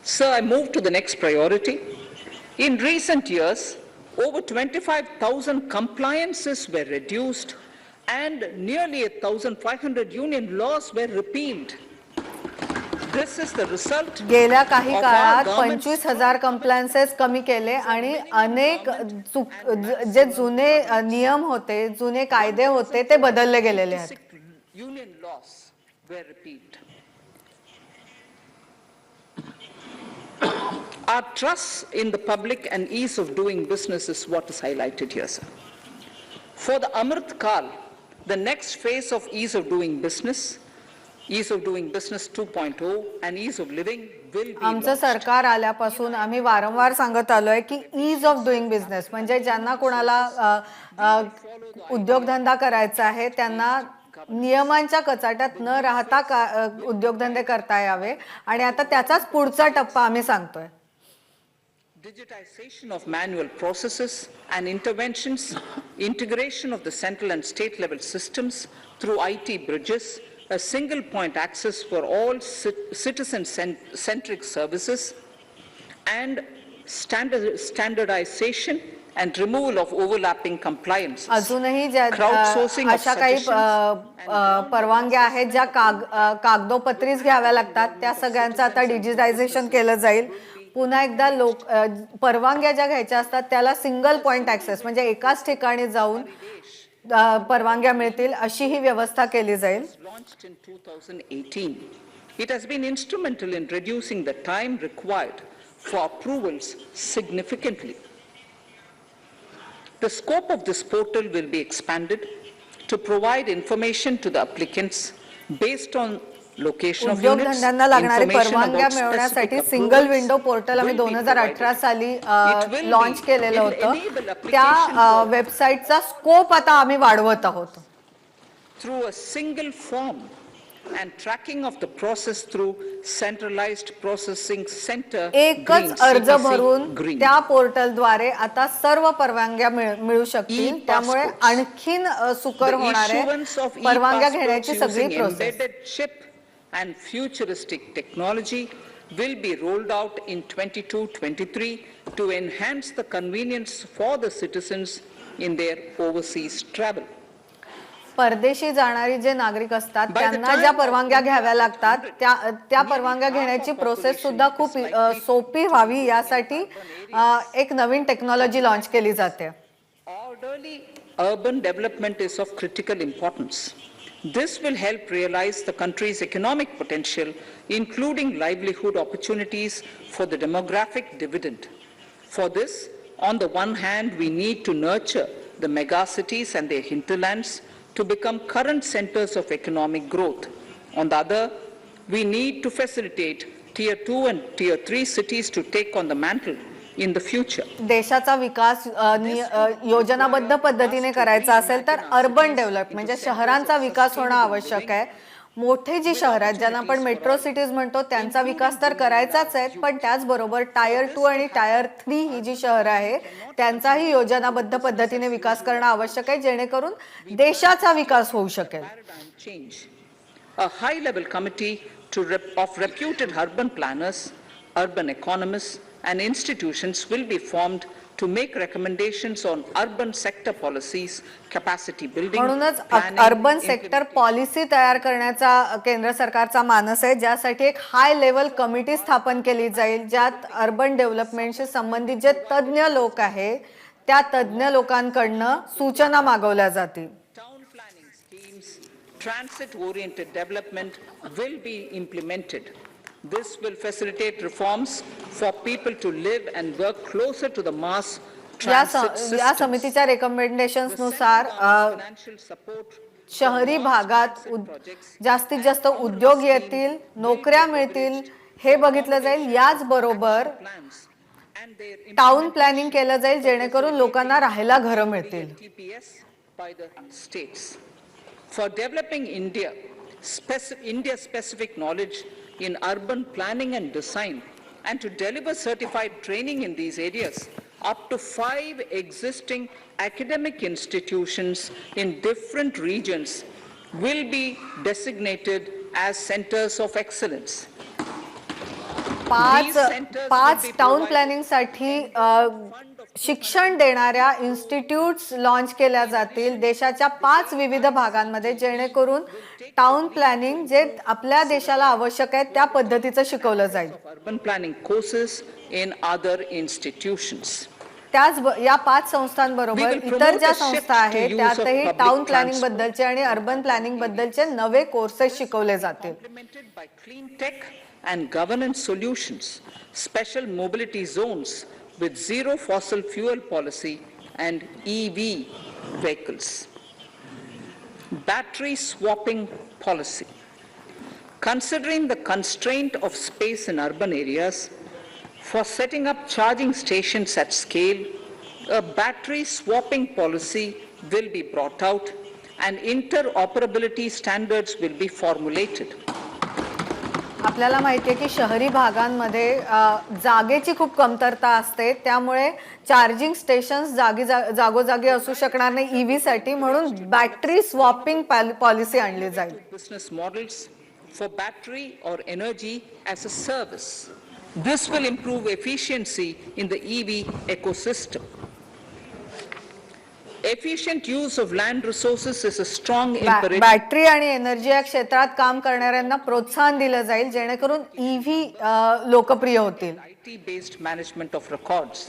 Sir, I move to the next priority. In recent years, over 25,000 compliances were reduced and nearly 1,500 union laws were repealed. This is the result. गेल्या काही काळात 25,000 कंप्लायन्सेस कमी केले आणि अनेक जे जुने नियम होते, जुने कायदे होते ते बदलले गेलेले आहेत. Union laws were repealed. Our trust in the public and ease of doing business is what is highlighted here, sir. For the Amrit Kal, the next phase of ease of doing business 2.0 and ease of living will be आमचं सरकार आल्यापासून आम्ही वारंवार सांगत आलोय की ease of doing business म्हणजे ज्यांना कोणाला उद्योगधंदा करायचा आहे त्यांना नियमांच्या कचाट्यात न राहता उद्योगधंदे करता यावे आणि आता त्याचाच पुढचा टप्पा आम्ही सांगतोय. Digitization of manual processes and interventions, integration of the central and state level systems through IT bridges, a single point access for all citizen-centric services, and standardization and removal of overlapping compliances. अजूनही अशा काही परवानग्या आहेत ज्या कागदोपत्रीच घ्याव्या लागतात त्या सगळ्यांचं आता डिजिटायझेशन केलं जाईल. पुन्हा एकदा परवानग्या ज्या घ्यायच्या असतात त्याला सिंगल पॉइंट ऍक्सेस म्हणजे एकाच ठिकाणी जाऊन परवानग्या मिळतील अशी ही व्यवस्था केली जाईल. Launched in 2018, it has been instrumental in reducing the time required for approvals significantly. The scope of this portal will be expanded to provide information to the applicants based on location of units. उद्योगधंद्यांना लागणारी परवानग्या मिळवण्यासाठी single window portal आम्ही 2018 साली launch केलेलं होतं. त्या वेबसाईटचा scope आता आम्ही वाढवत आहोत. Through a single form and tracking of the process through centralized processing center. एकच अर्ज भरून त्या पोर्टलद्वारे आता सर्व परवानग्या मिळू शकतील. त्यामुळे आणखीन सुकर होणार आहे परवानग्या घेण्याची सगळी process. And futuristic technology will be rolled out in 22-23 to enhance the convenience for the citizens in their overseas travel. परदेशी जाणारी जे नागरिक असतात त्यांना ज्या परवानग्या घ्याव्या लागतात त्या परवानग्या घेण्याची प्रोसेस सुद्धा खूप सोपी व्हावी यासाठी एक नवीन टेक्नॉलॉजी लॉन्च केली जाते. Orderly urban development is of critical importance. This will help realize the country's economic potential, including livelihood opportunities for the demographic dividend. For this, on the one hand, we need to nurture the megacities and their hinterlands to become current centers of economic growth. On the other, we need to facilitate Tier 2 and Tier 3 cities to take on the mantle in the future. देशाचा विकास योजनाबद्ध पद्धतीने करायचा असेल तर urban develop म्हणजे शहरांचा विकास होणं आवश्यक आहे. मोठे जी शहर आहेत ज्यांना आपण मेट्रो सिटीज म्हणतो त्यांचा विकास तर करायचाच आहे पण त्याचबरोबर टायर 2 आणि टायर 3 ही जी शहर आहे त्यांचाही योजनाबद्ध पद्धतीने विकास करणं आवश्यक आहे जेणेकरून देशाचा विकास होऊ शकेल. A high level committee of reputed urban planners, urban economists and institutions will be formed to make recommendations on urban sector policies, capacity building. म्हणूनच अर्बन सेक्टर पॉलिसी तयार करण्याचा केंद्र सरकारचा मानस आहे ज्यासाठी एक हाय लेवल कमिटी स्थापन केली जाईल ज्यात अर्बन डेव्हलपमेंटशी संबंधित जे तज्ञ लोक आहेत त्या तज्ञ लोकांकडनं सूचना मागवल्या जातील. Town planning schemes, transit oriented development will be implemented. This will facilitate reforms for people to live and work closer to the mass transit system. या समितीच्या रेकमेंडेशन्स नुसार शहरी भागात जास्तीत जास्त उद्योग येतील, नोकऱ्या मिळतील हे बघितलं जाईल. याच बरोबर टाउन प्लॅनिंग केलं जाईल जेणेकरून लोकांना राहायला घरं मिळतील. For developing India specific knowledge in urban planning and design and to deliver certified training in these areas, up to 5 existing academic institutions in different regions will be designated as centers of excellence. पाच town planning साठी शिक्षण देणाऱ्या institutes launch केल्या जातील देशाच्या 5 विविध भागांमध्ये जेणेकरून टाउन प्लॅनिंग जे आपल्या देशाला आवश्यक आहे त्या पद्धतीचं शिकवलं जाईल. Urban planning courses in other institutions. त्याच या 5 संस्थांबरोबर इतर ज्या संस्था आहेत त्यातही टाउन प्लॅनिंग बद्दलचे आणि अर्बन प्लॅनिंग बद्दलचे नवे कोर्सेस शिकवले जातील. And governance solutions, special mobility zones with zero fossil fuel policy and EV vehicles. battery swapping policy. Considering the constraint of space in urban areas, for setting up charging stations at scale, a battery swapping policy will be brought out and interoperability standards will be formulated. आपल्याला माहिती आहे की शहरी भागांमध्ये जागेची खूप कमतरता असते, त्यामुळे चार्जिंग स्टेशन्स जागोजागी असू शकणार नाही ईव्ही साठी, म्हणून बॅटरी स्वॅपिंग पॉलिसी आणली जाईल. बिझनेस मॉडेल्स फॉर बॅटरी और energy as a service. This will improve efficiency in the EV ecosystem. Efficient use of land resources is a strong imperative. Battery आणि एनर्जी या क्षेत्रात काम करणाऱ्यांना प्रोत्साहन दिलं जाईल जेणेकरून ईव्ही लोकप्रिय होतील. IT-based management of records.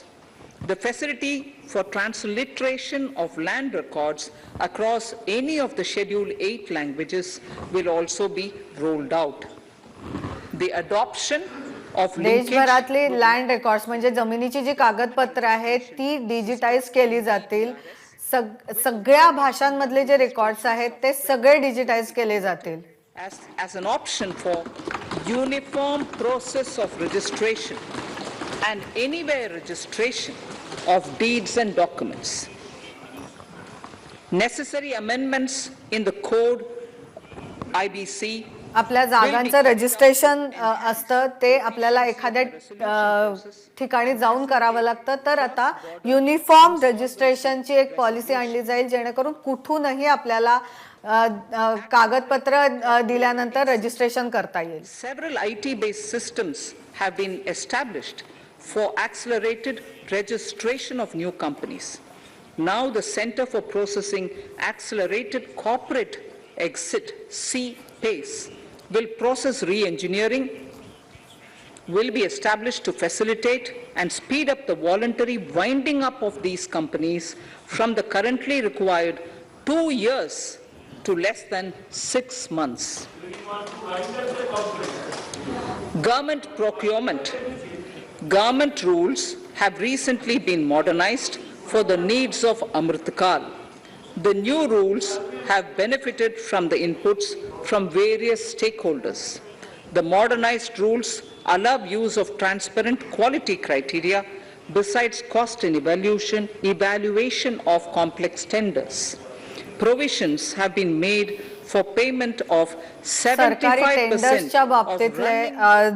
The facility for transliteration of land records across any of the Schedule 8 languages will also be rolled out. The adoption of देशभरातली लँड रेकॉर्ड्स म्हणजे जमिनीची जी कागदपत्र आहेत ती डिजिटाइज केली जातील. सगळ्या भाषांमधले जे रेकॉर्ड्स आहेत ते सगळे डिजिटाइज केले जातील. As an option for uniform process of registration and anywhere registration of deeds and documents. Necessary amendments in the code IBC. आपल्या जागांचं रजिस्ट्रेशन असतं ते आपल्याला एखाद्या ठिकाणी जाऊन करावं लागतं, तर आता युनिफॉर्म रजिस्ट्रेशनची एक पॉलिसी आणली जाईल जेणेकरून कुठूनही आपल्याला कागदपत्र दिल्यानंतर रजिस्ट्रेशन करता येईल. Several IT-based systems have been established for accelerated registration of new companies. Now the Center for Processing Accelerated Corporate Exit (CPACE) will process re-engineering, will be established to facilitate and speed up the voluntary winding up of these companies from the currently required 2 years to less than 6 months. Government procurement. Government rules have recently been modernized for the needs of Amritkal. The new rules have benefited from the inputs from various stakeholders. The modernized rules allow use of transparent quality criteria besides cost and evaluation of complex tenders. Provisions have been made for payment of 75% च्या बाबतीतले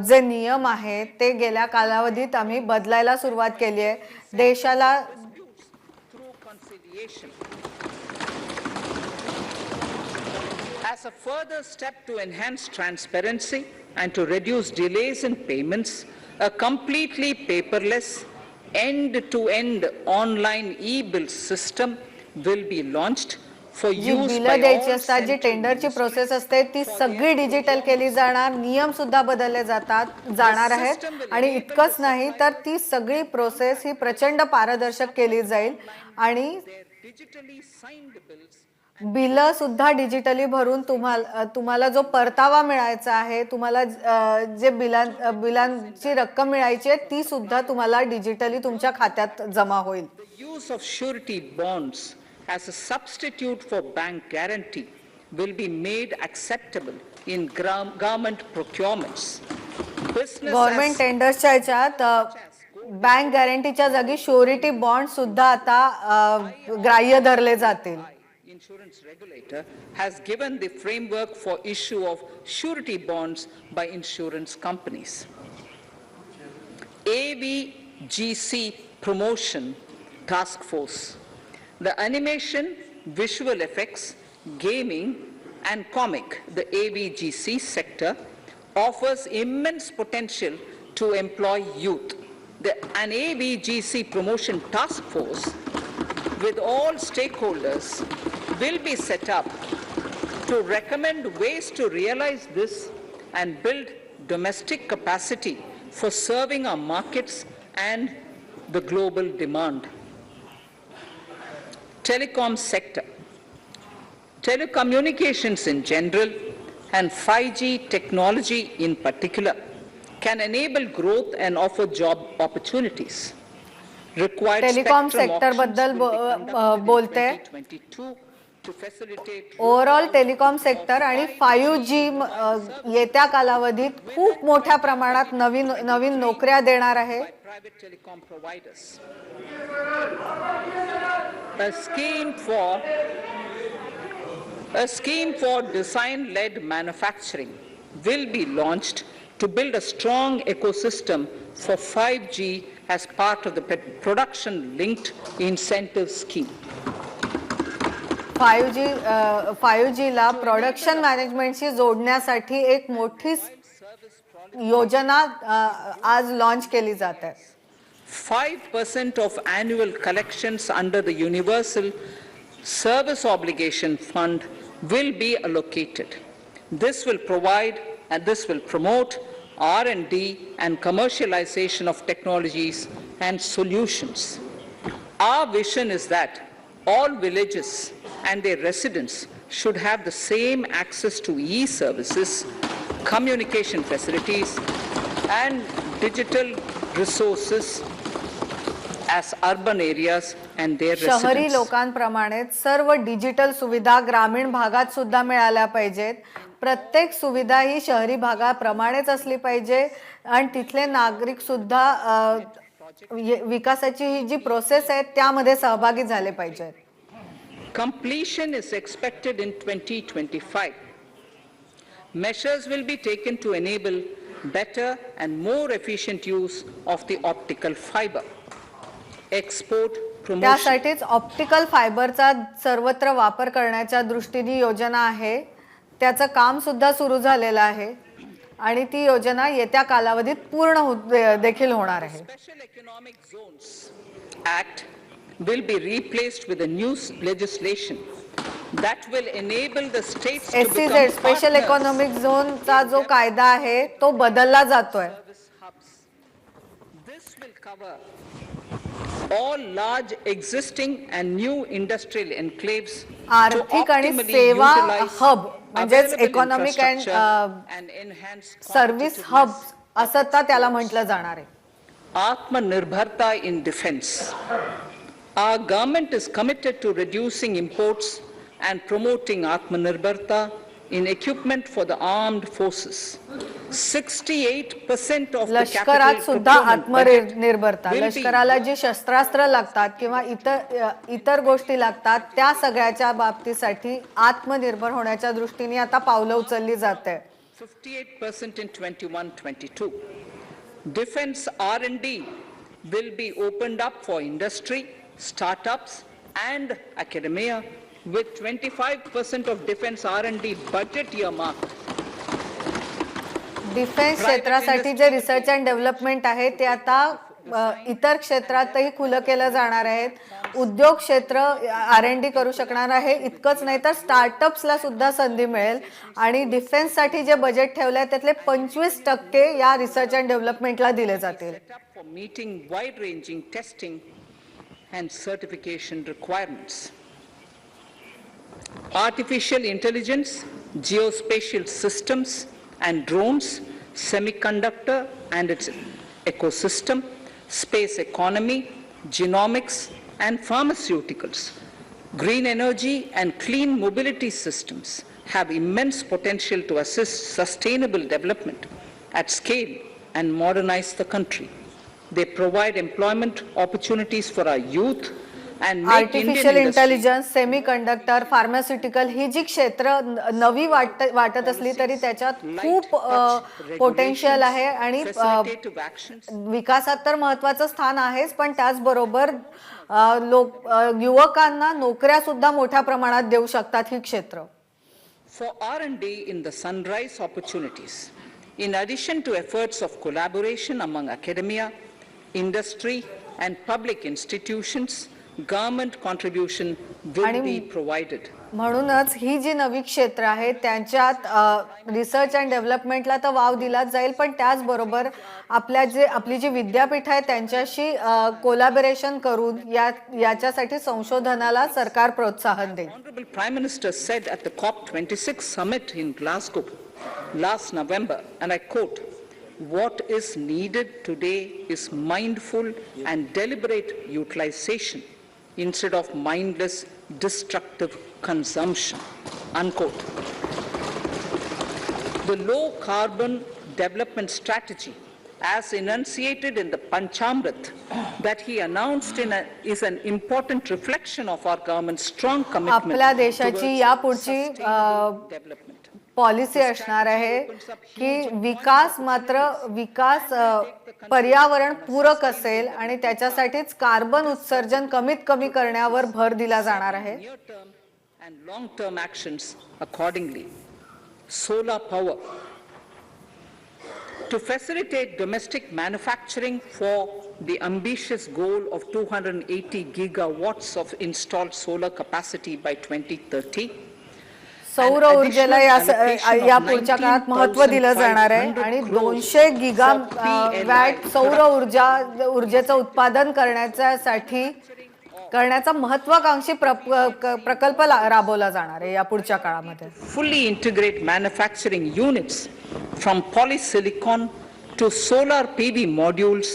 जे नियम आहेत ते गेल्या कालावधीत आम्ही बदलायला सुरुवात केली आहे. देशाला As a further step to enhance transparency and to reduce delays in payments, a completely paperless, end-to-end online e-bill system will be launched for use by all द्यायची असतात, जी टेंडरची प्रोसेस असते ती सगळी डिजिटल केली जाणार. नियम सुद्धा बदलले जाणार आहेत आणि इतकंच नाही तर ती सगळी प्रोसेस ही प्रचंड पारदर्शक केली जाईल आणि बिल सुद्धा डिजिटली भरून तुम्हाला जो परतावा मिळायचा आहे, तुम्हाला जे बिलांची रक्कम मिळायची आहे ती सुद्धा तुम्हाला डिजिटली तुमच्या खात्यात जमा होईल. Use of surety bonds as a substitute for bank guarantee will be made acceptable in government procurements. Government टेंडर्सच्या ह्याच्यात बँक गॅरंटीच्या जागी श्युरिटी बॉन्ड सुद्धा आता ग्राह्य धरले जातील. Insurance regulator has given the framework for issue of surety bonds by insurance companies. ABGC Promotion Task Force. The animation, visual effects, gaming and comic, the ABGC sector offers immense potential to employ youth. An ABGC Promotion Task Force with all stakeholders will be set up to recommend ways to realize this and build domestic capacity for serving our markets and the global demand. Telecom sector. Telecommunications in general and 5G technology in particular can enable growth and offer job opportunities. Telecom sector बद्दल बोलते. to facilitate overall telecom sector आणि 5G येत्या कालावधीत खूप मोठ्या प्रमाणात नवीन नोकऱ्या देणार आहे. private telecom providers. A scheme for design-led manufacturing will be launched to build a strong ecosystem for 5G as part of the production-linked incentive scheme. 5G La production मॅनेजमेंटशी जोडण्यासाठी एक मोठी योजना आज लॉन्च केली जात आहे. 5% of annual collections under the Universal Service Obligation Fund will be allocated. This will promote R&D and commercialization of technologies and solutions. Our vision is that all villages and their residents should have the same access to e-services, communication facilities, and digital resources as urban areas and their residents. शहरी लोकांप्रमाणेच सर्व digital सुविधा ग्रामीण भागात सुद्धा मिळाल्या पाहिजेत. प्रत्येक सुविधा ही शहरी भागाप्रमाणेच असली पाहिजे आणि तिथले नागरिक सुद्धा विकासाची ही जी प्रोसेस आहे त्यामध्ये सहभागी झाले पाहिजेत. Completion is expected in 2025. Measures will be taken to enable better and more efficient use of the optical fiber. Export promotion. त्यासाठीच ऑप्टिकल फायबरचा सर्वत्र वापर करण्याच्या दृष्टीने योजना आहे. त्याचं काम सुद्धा सुरू झालेलं आहे आणि ती योजना येत्या कालावधीत पूर्ण देखील होणार आहे. Special Economic Zones Act will be replaced with a new legislation that will enable the states to become SEZ special economic झोनचा जो कायदा आहे तो बदलला जातोय. This will cover all large existing and new industrial enclaves आर्थिक आणि सेवा हब म्हणजेच इकॉनॉमिक अँड सर्व्हिस हब असं त्याला म्हटलं जाणार आहे. Atmanirbharta in defense. Our government is committed to reducing imports and promoting Atmanirbharta in equipment for the armed forces. 68% of the लष्करात सुद्धा आत्मनिर्भरता, लष्कराला जी शस्त्रास्त्र लागतात किंवा इतर गोष्टी लागतात त्या सगळ्याच्या बाबतीसाठी आत्मनिर्भर होण्याच्या दृष्टीने आता पावलं उचलली जात आहे. 58% in 21-22. Defense R&D will be opened up for industry, startups and academia with 25% of defense R&D budget earmarked. Defence क्षेत्रासाठी जे रिसर्च अँड डेव्हलपमेंट आहे ते आता इतर क्षेत्रातही खुलं केलं जाणार आहेत. उद्योग क्षेत्र R&D करू शकणार आहे. इतकंच नाही तर स्टार्टअप्सला सुद्धा संधी मिळेल आणि डिफेन्ससाठी जे बजेट ठेवलंय त्यातले 25% या रिसर्च अँड डेव्हलपमेंटला दिले जातील. For meeting wide-ranging testing and certification requirements. Artificial intelligence, geospatial systems and drones, semiconductor and its ecosystem, space economy, genomics and pharmaceuticals, green energy and clean mobility systems have immense potential to assist sustainable development at scale and modernize the country. They provide employment opportunities for our youth and make artificial intelligence, semiconductor, pharmaceutical ही जी क्षेत्र नवी वाटत असली तरी त्याच्यात खूप potential आहे आणि विकासात तर महत्त्वाचं स्थान आहेच पण त्याचबरोबर युवकांना नोकऱ्या सुद्धा मोठ्या प्रमाणात देऊ शकतात ही क्षेत्र. For R&D in the sunrise opportunities, in addition to efforts of collaboration among academia, industry and public institutions, government contribution will be provided. म्हणूनच ही जी नवी क्षेत्र आहे त्यांच्यात रिसर्च अँड डेव्हलपमेंटला तर वाव दिलाच जाईल पण त्याचबरोबर आपली जी विद्यापीठ आहे त्यांच्याशी कोलॅबोरेशन करून याच्यासाठी संशोधनाला सरकार प्रोत्साहन देईल. Honorable Prime Minister said at the COP26 summit in Glasgow last November, and I quote, "What is needed today is mindful and deliberate utilization instead of mindless, destructive consumption, unquote. The low carbon development strategy, as enunciated in the Panchamrit that he announced is an important reflection of our government's strong commitment आपल्या देशाची यापुढची development. Policy असणार आहे की विकास पर्यावरण पूरक असेल आणि त्याच्यासाठीच कार्बन उत्सर्जन कमीत कमी करण्यावर भर दिला जाणार आहे. And long-term actions accordingly. Solar power. To facilitate domestic manufacturing for the ambitious goal of 280 gigawatts of installed solar capacity by 2030. सौर ऊर्जेला या पुढच्या काळात महत्त्व दिलं जाणार आहे आणि 200 गीगावॅट सौर ऊर्जेचं उत्पादन करण्याचा महत्त्वाकांक्षी प्रकल्प राबवला जाणार आहे या पुढच्या काळामध्ये. Fully integrate manufacturing units from polysilicon to solar PV modules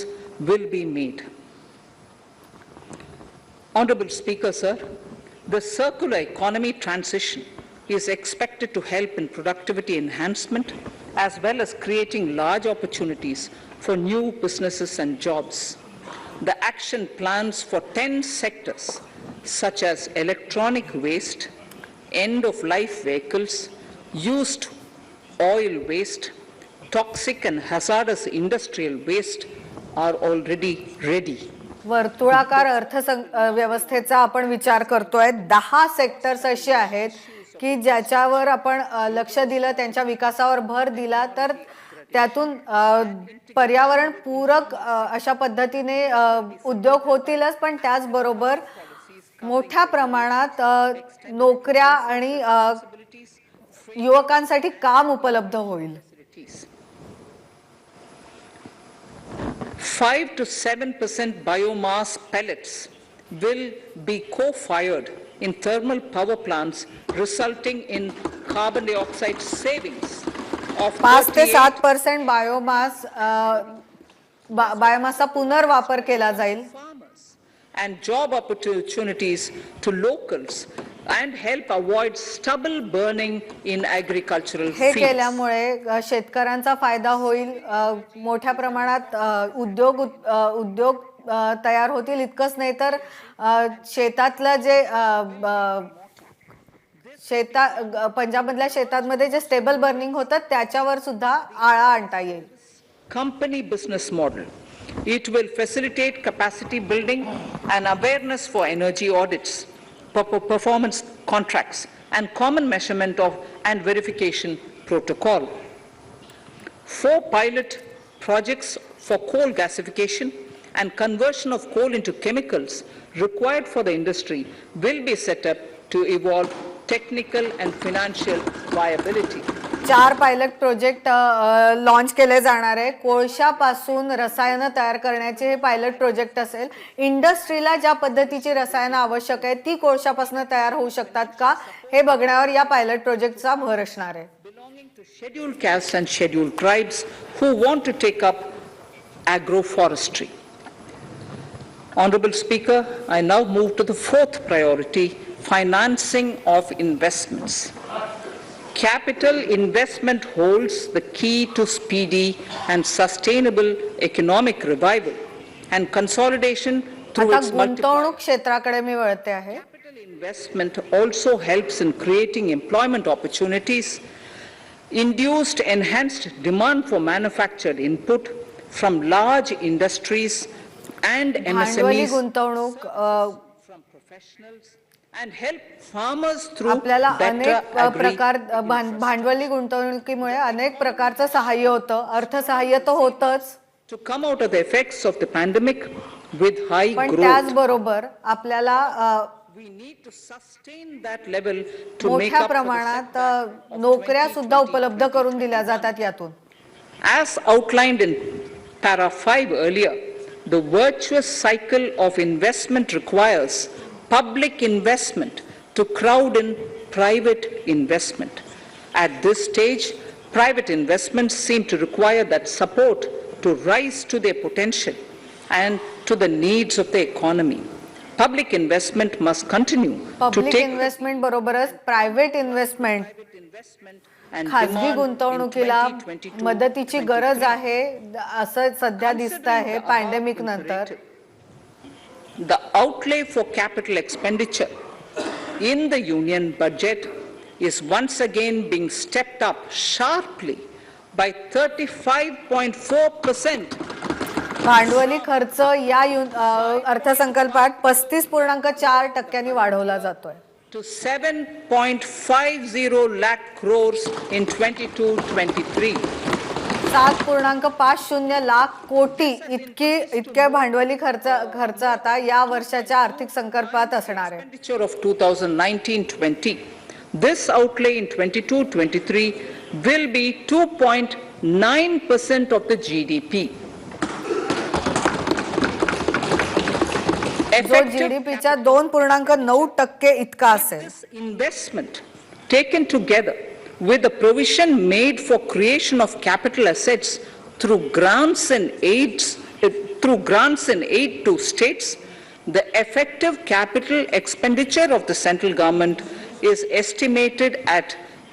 will be made. Honorable Speaker, sir, the circular economy transition is expected to help in productivity enhancement as well as creating large opportunities for new businesses and jobs. The action plans for 10 sectors such as electronic waste, end-of-life vehicles, used oil waste, toxic and hazardous industrial waste are already ready. वर्तुळाकार अर्थव्यवस्थेचा आपण विचार करतोय. 10 sectors असे आहेत की ज्याच्यावर आपण लक्ष दिलं, त्यांच्या विकासावर भर दिला तर त्यातून पर्यावरण पूरक अशा पद्धतीने उद्योग होतीलच, पण त्याचबरोबर मोठ्या प्रमाणात नोकऱ्या आणि युवकांसाठी काम उपलब्ध होईल. 5 to 7% biomass pellets will be co-fired in thermal power plants, resulting in carbon dioxide savings of 5 ते 7% बायोमासचा पुनर्वापर केला जाईल and job opportunities to locals and help avoid stubble burning in agricultural fields. हे केल्यामुळे शेतकऱ्यांचा फायदा होईल, मोठ्या प्रमाणात उद्योग तयार होतील. इतकंच नाही तर शेतातलं जे पंजाबमधल्या शेतांमध्ये जे स्टेबल बर्निंग होतं त्याच्यावर सुद्धा आळा आणता येईल. Company business model. It will facilitate capacity building and awareness for energy audits, performance contracts, and common measurement of and verification protocol. 4 pilot projects for coal gasification and conversion of coal into chemicals required for the industry will be set up to evolve technical and financial viability. 4 pilot project launch केले जाणार आहे. कोळशापासून रसायनं तयार करण्याचे हे pilot project असेल. इंडस्ट्रीला ज्या पद्धतीची रसायनं आवश्यक आहेत ती कोळशापासून तयार होऊ शकतात का हे बघण्यावर या पायलट प्रोजेक्टचा भर असणार आहे. Belonging to scheduled castes and scheduled tribes who want to take up agroforestry. Honorable Speaker, I now move to the 4th priority, financing of investments. Capital investment holds the key to speedy and sustainable economic revival and consolidation through its गुंतवणूक क्षेत्राकडे मी वळते आहे. Capital investment also helps in creating employment opportunities, induced enhanced demand for manufactured input from large industries and भांडवली MSMEs गुंतवणूक from professionals and help farmers through आपल्याला better अनेक प्रकार भांडवली गुंतवणुकीमुळे अनेक प्रकारचं सहाय्य होतं. अर्थसहाय्य तर होतच, to come out of the effects of the pandemic with high पण growth. त्याचबरोबर आपल्याला We need to sustain that level to make मोठ्या up for the प्रमाणात नोकऱ्या सुद्धा उपलब्ध करून दिल्या जातात यातून. As outlined in para 5 earlier, the virtuous cycle of investment requires public investment to crowd in private investment. At this stage, private investments seem to require that support to rise to their potential and to the needs of the economy. public investment must continue to take investment बरोबरच private investment खाजगी गुंतवणुकीला मदतीची गरज आहे असं सध्या दिसत आहे पॅन्डेमिक नंतर. The outlay for capital expenditure in the union budget is once again being stepped up sharply by 35.4%. भांडवली खर्च या अर्थसंकल्पात 35.4% वाढवला जातोय to 7.50 lakh crores in 22-23. 7.50 lakh कोटी इतके भांडवली खर्च आता या वर्षाच्या आर्थिक संकल्पात असणार आहे. Expenditure of 2019-20. This outlay in 22-23 will be 2.9% of the GDP. जो जीडीपीच्या 2.9% इतका असेल. Investment taken together with the provision made for creation of capital assets through grants and aid to states, the effective capital expenditure of the central government is estimated at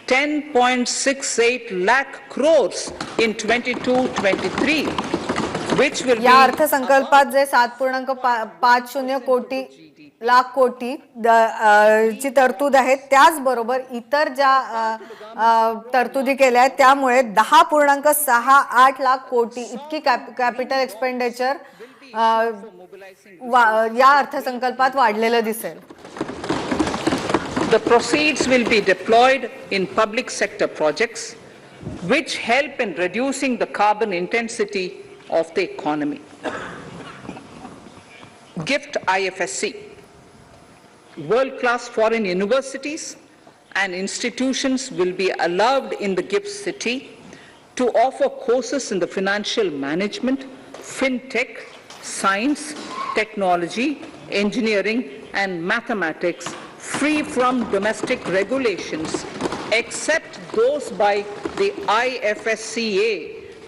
10.68 lakh crores in 22-23. या अर्थसंकल्पात जे 7.50 लाख कोटी ची तरतूद आहे त्याचबरोबर इतर ज्या तरतुदी केल्या आहेत त्यामुळे 10.68 लाख कोटी इतकी कॅपिटल एक्सपेंडिचर या अर्थसंकल्पात वाढलेलं दिसेल. The proceeds will be deployed in public sector projects which help in reducing the carbon intensity of the economy. Gift IFSC. World-class foreign universities and institutions will be allowed in the gift city to offer courses in the financial management, fintech, science, technology, engineering, and mathematics free from domestic regulations except those by the IFSCA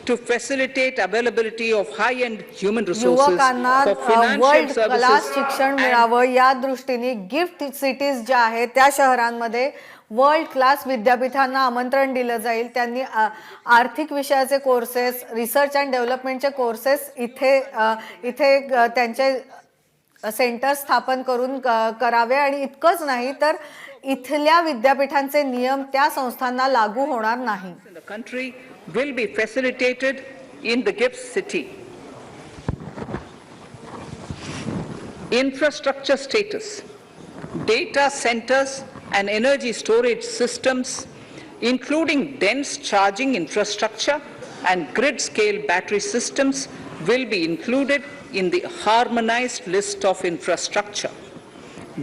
to facilitate availability of high-end human resources for financial services. शिक्षण मिळावं या दृष्टीने gift cities ज्या आहेत त्या शहरांमध्ये world class विद्यापीठांना आमंत्रण दिलं जाईल. त्यांनी आर्थिक विषयाचे कोर्सेस, रिसर्च अँड डेव्हलपमेंटचे कोर्सेस इथे त्यांचे सेंटर स्थापन करून करावे आणि इतकंच नाही तर इथल्या विद्यापीठांचे नियम त्या संस्थांना लागू होणार नाही. The country will be facilitated in the gift city. Infrastructure status, data centers and energy storage systems, including dense charging infrastructure and grid scale battery systems, will be included in the harmonized list of infrastructure.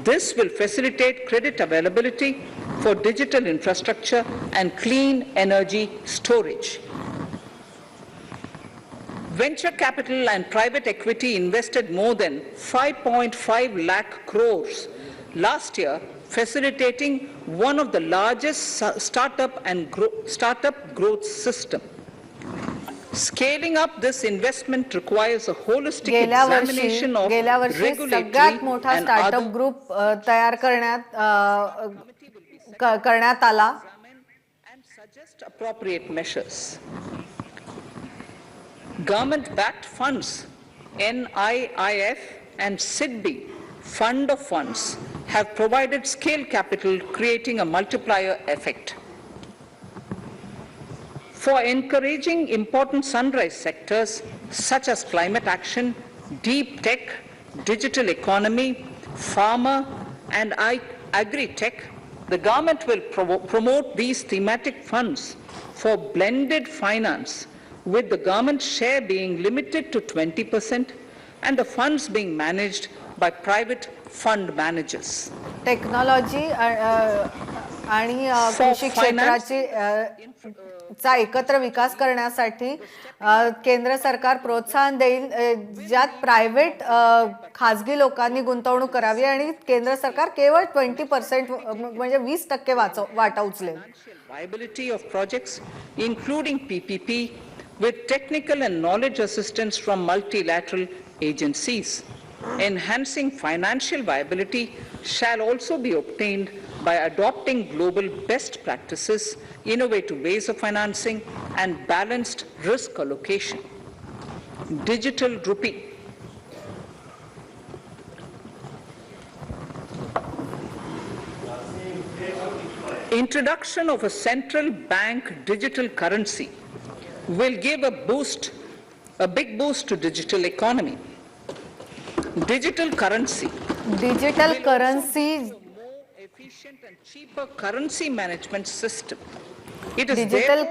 This will facilitate credit availability for digital infrastructure and clean energy storage. Venture capital and private equity invested more than 5.5 lakh crores last year, facilitating one of the largest startup growth system. Scaling up this investment requires a holistic examination of regulatory and startup group तयार करण्यात आला and suggest appropriate measures. Government-backed funds, NIIF and SIDBI fund of funds have provided scale capital, creating a multiplier effect. For encouraging important sunrise sectors such as climate action, deep tech, digital economy, pharma, and agri-tech, the government will promote these thematic funds for blended finance, with the government share being limited to 20% and the funds being managed by private fund managers. Technology आणि कृषी क्षेत्राची चा एकत्र विकास करण्यासाठी केंद्र सरकार प्रोत्साहन देईल ज्यात प्रायव्हेट खाजगी लोकांनी गुंतवणूक करावी आणि केंद्र सरकार केवळ 20% म्हणजे 20% वाटा उचलेल. Viability of projects including PPP with technical and knowledge assistance from multilateral agencies. enhancing financial viability shall also be obtained by adopting global best practices, innovative ways of financing, and balanced risk allocation. Digital rupee. Introduction of a central bank digital currency will give a big boost to digital economy. Digital currency. Efficient and cheaper currency management system. Digital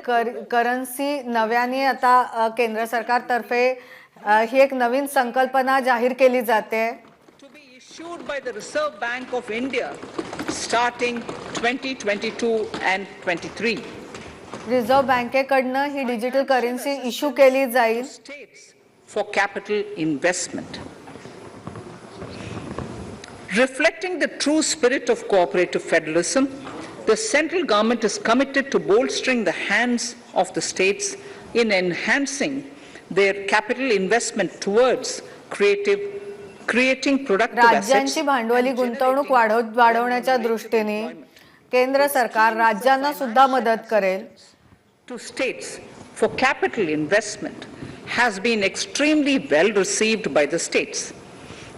currency नव्याने आता केंद्र सरकारतर्फे ही एक नवीन संकल्पना जाहीर केली जाते. To be issued by the Reserve Bank of India starting 2022 and 23. Reserve बँकेकडनं ही डिजिटल करन्सी इश्यू केली जाईल. For capital investment. Reflecting the true spirit of cooperative federalism, the central government is committed to bolstering the hands of the states in enhancing their capital investment towards creating productive assets. राज्यांची भांडवली गुंतवणूक वाढवण्याच्या दृष्टीने केंद्र सरकार राज्यांना सुद्धा मदत करेल. To states for capital investment has been extremely well received by the states.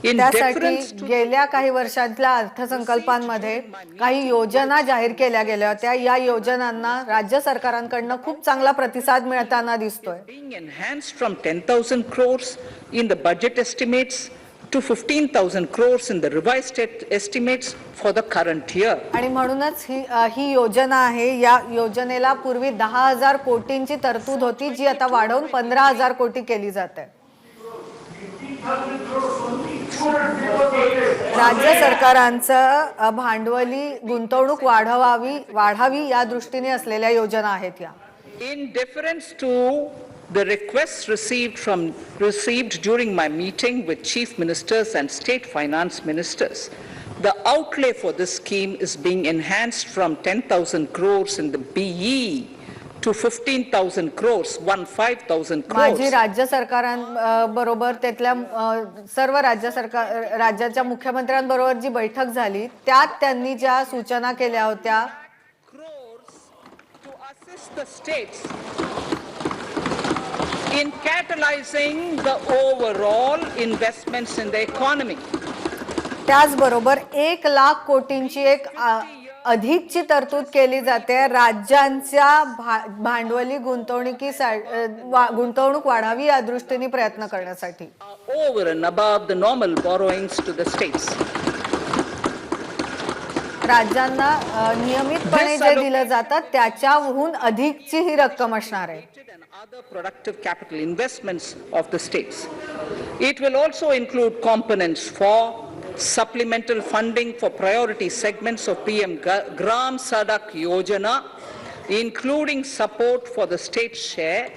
त्यासाठी गेल्या काही वर्षांतल्या अर्थसंकल्पांमध्ये काही योजना जाहीर केल्या गेल्या होत्या. या योजनांना राज्य सरकारांकडून खूप चांगला प्रतिसाद मिळताना दिसतोय. Being enhanced from 10,000 crores in the budget estimates to 15,000 crores in the revised estimates for the current year. आणि म्हणूनच ही योजना आहे. या योजनेला पूर्वी 10,000 कोटींची तरतूद होती, जी आता वाढवून 15,000 कोटी केली जाते. राज्य सरकारांचं भांडवली गुंतवणूक वाढावी या दृष्टीने असलेल्या योजना आहेत या. In deference to the requests received during my meeting with chief ministers and state finance ministers, the outlay for this scheme is being enhanced from 10,000 crores in the BE to 15,000 crores, 15,000 crores. माझी राज्य सरकारांबरोबर त्यातल्या सर्व राज्याच्या मुख्यमंत्र्यांबरोबर जी बैठक झाली त्यात त्यांनी ज्या सूचना केल्या होत्या, to assist the states in catalyzing the overall investments in the economy. त्याचबरोबर 1,00,000 कोटींची एक अधिकची तरतूद केली जाते राज्यांच्या भांडवली गुंतवणूक वाढावी या दृष्टीने प्रयत्न करण्यासाठी. Over and above the normal borrowings to the states. राज्यांना नियमितपणे जे दिलं जातं त्याच्याहून अधिकची ही रक्कम असणार आहे. Other productive capital investments of the states. It will also include components for supplemental funding for priority segments of PM Gram Sadak Yojana, including support for the state share,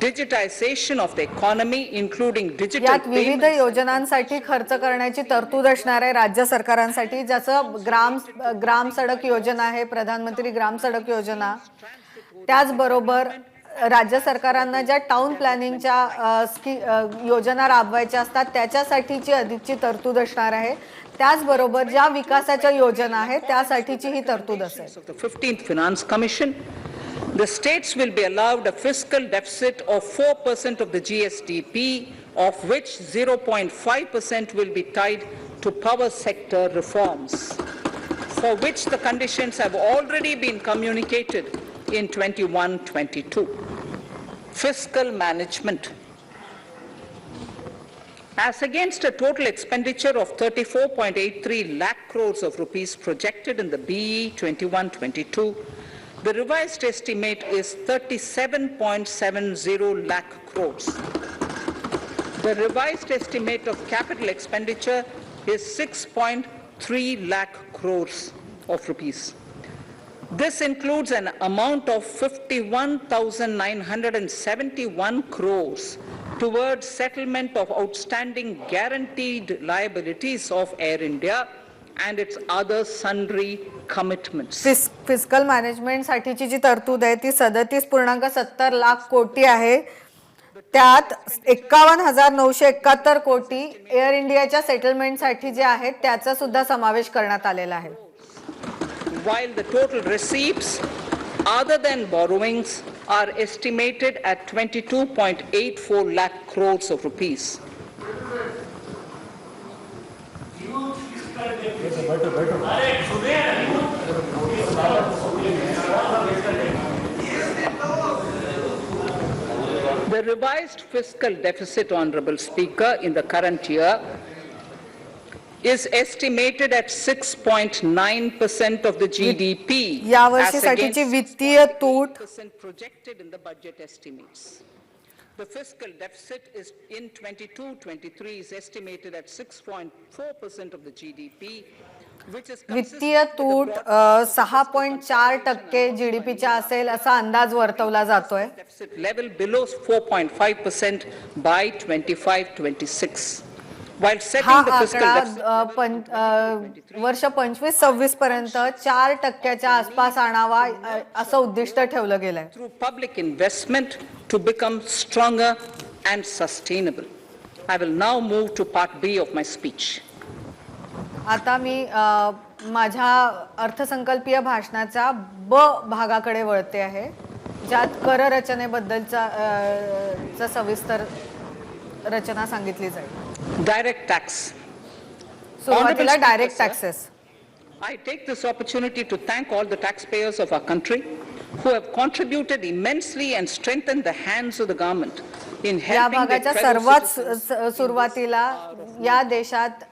digitization of the economy, including digital यात विविध योजनांसाठी खर्च करण्याची तरतूद असणार आहे राज्य सरकारांसाठी, जसं ग्राम सडक योजना आहे, प्रधानमंत्री ग्राम सडक योजना. त्याचबरोबर राज्य सरकारांना ज्या टाउन प्लॅनिंगच्या योजना राबवायच्या असतात त्याच्यासाठीची अधिकची तरतूद असणार आहे. त्याचबरोबर ज्या विकासाच्या योजना आहेत त्यासाठीची ही तरतूद असेल. 15th Finance Commission, the states will be allowed a fiscal deficit of 4% of the GSDP, of which 0.5% will be tied to power sector reforms, for which the conditions have already been communicated in 21-22. Fiscal management. As against a total expenditure of 34.83 lakh crores of rupees projected in the BE 21-22, the revised estimate is 37.70 lakh crores. The revised estimate of capital expenditure is 6.3 lakh crores of rupees. This includes an amount of 51,971 crores towards settlement of outstanding guaranteed liabilities of Air India and its other sundry commitments. Fiscal management साठीची जी तरतूद आहे ती 37.70 लाख कोटी आहे. त्यात 51,971 कोटी air इंडियाच्या सेटलमेंटसाठी जे आहेत त्याचा सुद्धा समावेश करण्यात आलेला आहे. While the total receipts other than borrowings are estimated at 22.84 lakh crores of rupees. The revised fiscal deficit, Honorable Speaker, in the current year is estimated at 6.9% of the GDP. या वर्षीसाठीची वित्तीय तूट projected in the budget estimates. The fiscal deficit is in 22-23 is estimated at 6.4% of the GDP, which is वित्तीय तूट 6.4% जीडीपीच्या असेल असा अंदाज वर्तवला जातोय. Deficit level below 4.5% by 25-26. While setting the fiscal deficit वर्ष 25-26 पर्यंत 4% आसपास आणावा असं उद्दिष्ट ठेवलं गेलंय. through public investment to become stronger and sustainable. I will now move to part B of my speech. आता मी माझ्या अर्थसंकल्पीय भाषणाच्या ब भागाकडे वळते आहे, ज्यात कर रचनेबद्दलचा सविस्तर रचना सांगितली जाईल. Direct tax. सुरुवातीला direct taxes. I take this opportunity to thank all the taxpayers of our country who have contributed immensely and strengthened the hands of the government in या helping भागाच्या the सर्वात सुरुवातीला या देशात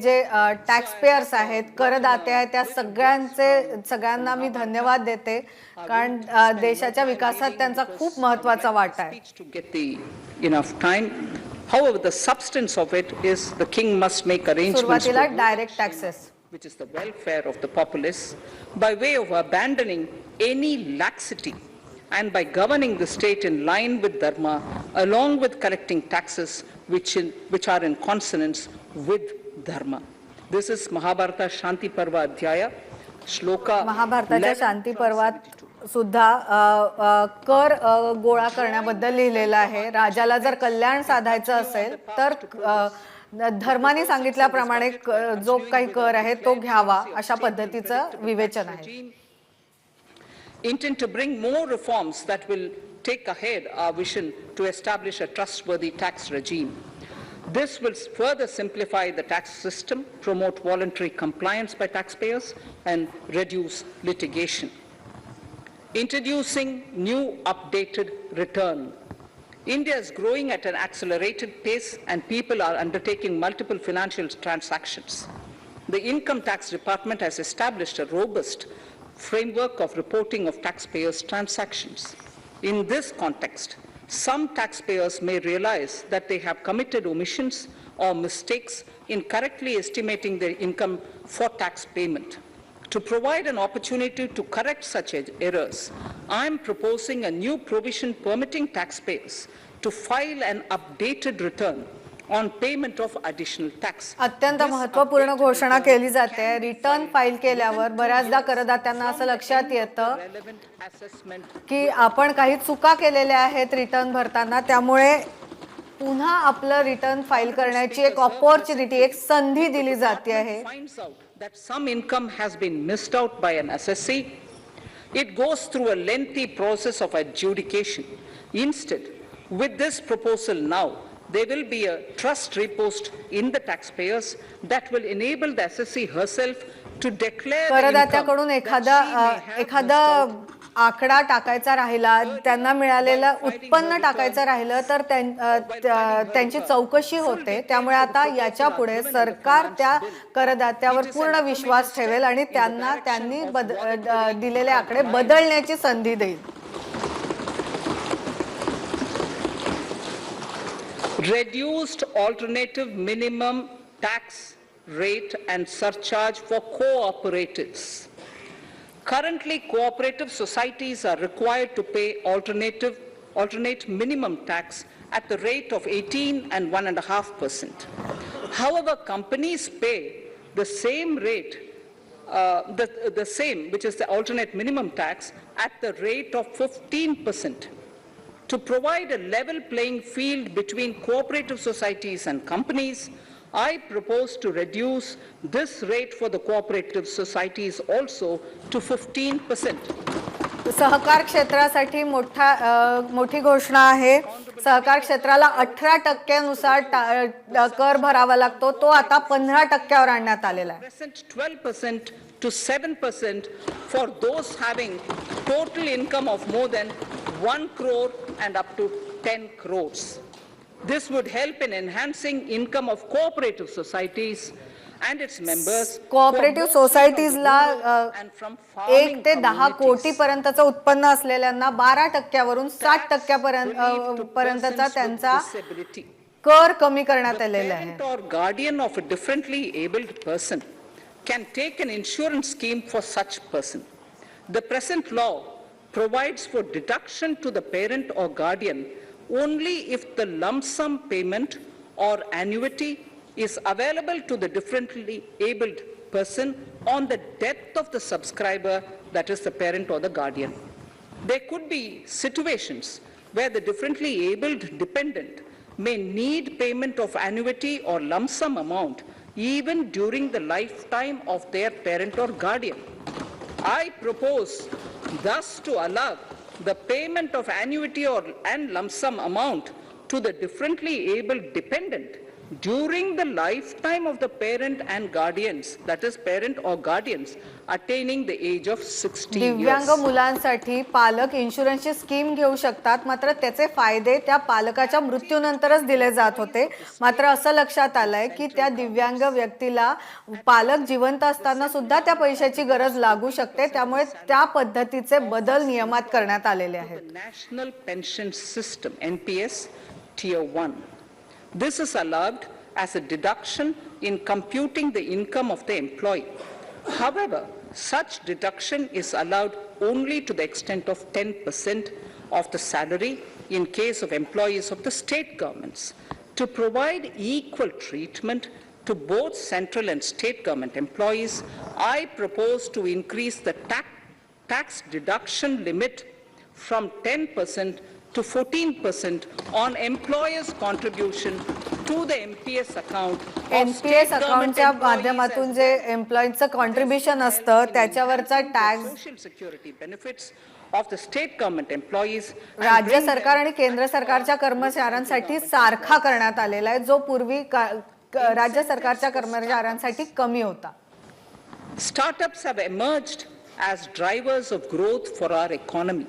जे टॅक्स पेयर्स आहेत, करदाते आहेत, त्या सगळ्यांना मी धन्यवाद देते, कारण देशाच्या विकासात त्यांचा खूप महत्त्वाचा वाटा आहे. However, the substance of it is the king must make arrangements सुरुवातीला direct taxes, which is the welfare of the populace, by way of abandoning any laxity and by governing the state in line with dharma, along with collecting taxes which are in consonance with dharma. This is Mahabharata Shanti Parva Adhyaya, Shloka. महाभारताच्या शांती पर्वात सुद्धा कर गोळा करण्याबद्दल लिहिलेलं आहे. राजाला जर कल्याण साधायचं असेल तर धर्माने सांगितल्याप्रमाणे जो काही कर आहे तो घ्यावा, अशा पद्धतीचं विवेचन आहे. Intend to bring more reforms that will take ahead our vision to establish a trustworthy tax regime. This will further simplify the tax system, promote voluntary compliance by taxpayers, and reduce litigation. Introducing new updated return. India is growing at an accelerated pace and people are undertaking multiple financial transactions. The Income Tax Department has established a robust framework of reporting of taxpayers' transactions. In this context, some taxpayers may realize that they have committed omissions or mistakes in correctly estimating their income for tax payment. To provide an opportunity to correct such errors, I am proposing a new provision permitting taxpayers to file an updated return on payment of additional tax. अत्यंत महत्त्वपूर्ण घोषणा केली जाते. Return file केल्यावर बऱ्याचदा करदात्यांना असं लक्षात येतं की आपण काही चुका केलेल्या आहेत रिटर्न भरताना, त्यामुळे पुन्हा आपलं रिटर्न फाईल करण्याची एक ऑपॉर्च्युनिटी, एक संधी दिली जाते आहे. That some income has been missed out by an assessee, it goes through a lengthy process of adjudication. Instead, with this proposal now, there will be a trust repost in the taxpayers that will enable the assessee herself to declare करदात्याकडून एखादा आकडा टाकायचा राहिला, त्यांना मिळालेलं उत्पन्न टाकायचं राहिलं तर त्यांची चौकशी होते. त्यामुळे आता याच्या पुढे सरकार त्या करदात्यावर पूर्ण विश्वास ठेवेल आणि त्यांनी दिलेले आकडे बदलण्याची संधी देईल. Reduced alternative minimum tax rate and surcharge for cooperatives. Currently, cooperative societies are required to pay alternate minimum tax at the rate of 18 and 1.5%. However, companies pay the same rate, the same, which is the alternate minimum tax, at the rate of 15%. To provide a level playing field between cooperative societies and companies, I propose to reduce this rate for the cooperative societies also to 15%. सहकार क्षेत्रासाठी मोठी घोषणा आहे. सहकार क्षेत्राला 18% कर भरावा लागतो, तो आता 15% आणण्यात आलेला आहे. 12% to 7% for those having total income of more than 1 crore and up to 10 crores. This would help in enhancing income of cooperative societies and its members. Cooperative सोसायटीजला 1 ते 10 कोटी पर्यंतचं उत्पन्न असलेल्यांना 12% वरून 60% पर्यंतचा त्यांचा कर कमी करण्यात आलेला आहे. Or guardian of a differently abled person can take an insurance scheme for such person. The present law provides for deduction to the parent or guardian only if the lump sum payment or annuity is available to the differently abled person on the death of the subscriber, that is the parent or the guardian. There could be situations where the differently abled dependent may need payment of annuity or lump sum amount even during the lifetime of their parent or guardian. I propose thus to allow the payment of annuity and lump sum amount to the differently abled dependent during the lifetime of the parent and guardians, that is parent or guardians attaining the age of 60 years. दिव्यांग मुलांसाठी पालक इन्शुरन्सची scheme घेऊ शकतात, मात्र त्याचे फायदे त्या पालकाच्या मृत्यूनंतरच दिले जात होते. मात्र असं लक्षात आलंय की त्या दिव्यांग व्यक्तीला पालक जिवंत असताना सुद्धा त्या पैशाची गरज लागू शकते, त्यामुळे त्या पद्धतीचे बदल नियमात करण्यात आलेले आहेत. National Pension System NPS Tier 1. This is allowed as a deduction in computing the income of the employee. However, such deduction is allowed only to the extent of 10% of the salary in case of employees of the state governments. To provide equal treatment to both central and state government employees, I propose to increase the tax deduction limit from 10% to 14% on employers' contribution to the NPS account. NPS अकाउंटच्या माध्यमातून जे एम्प्लॉईजचं contribution असतं त्याच्यावरचा tax social security benefits of the state government employees राज्य सरकार आणि केंद्र सरकारच्या कर्मचाऱ्यांसाठी सारखा करण्यात आलेला आहे, जो पूर्वी राज्य सरकारच्या कर्मचाऱ्यांसाठी कमी होता. Startups have emerged as drivers of growth for our economy.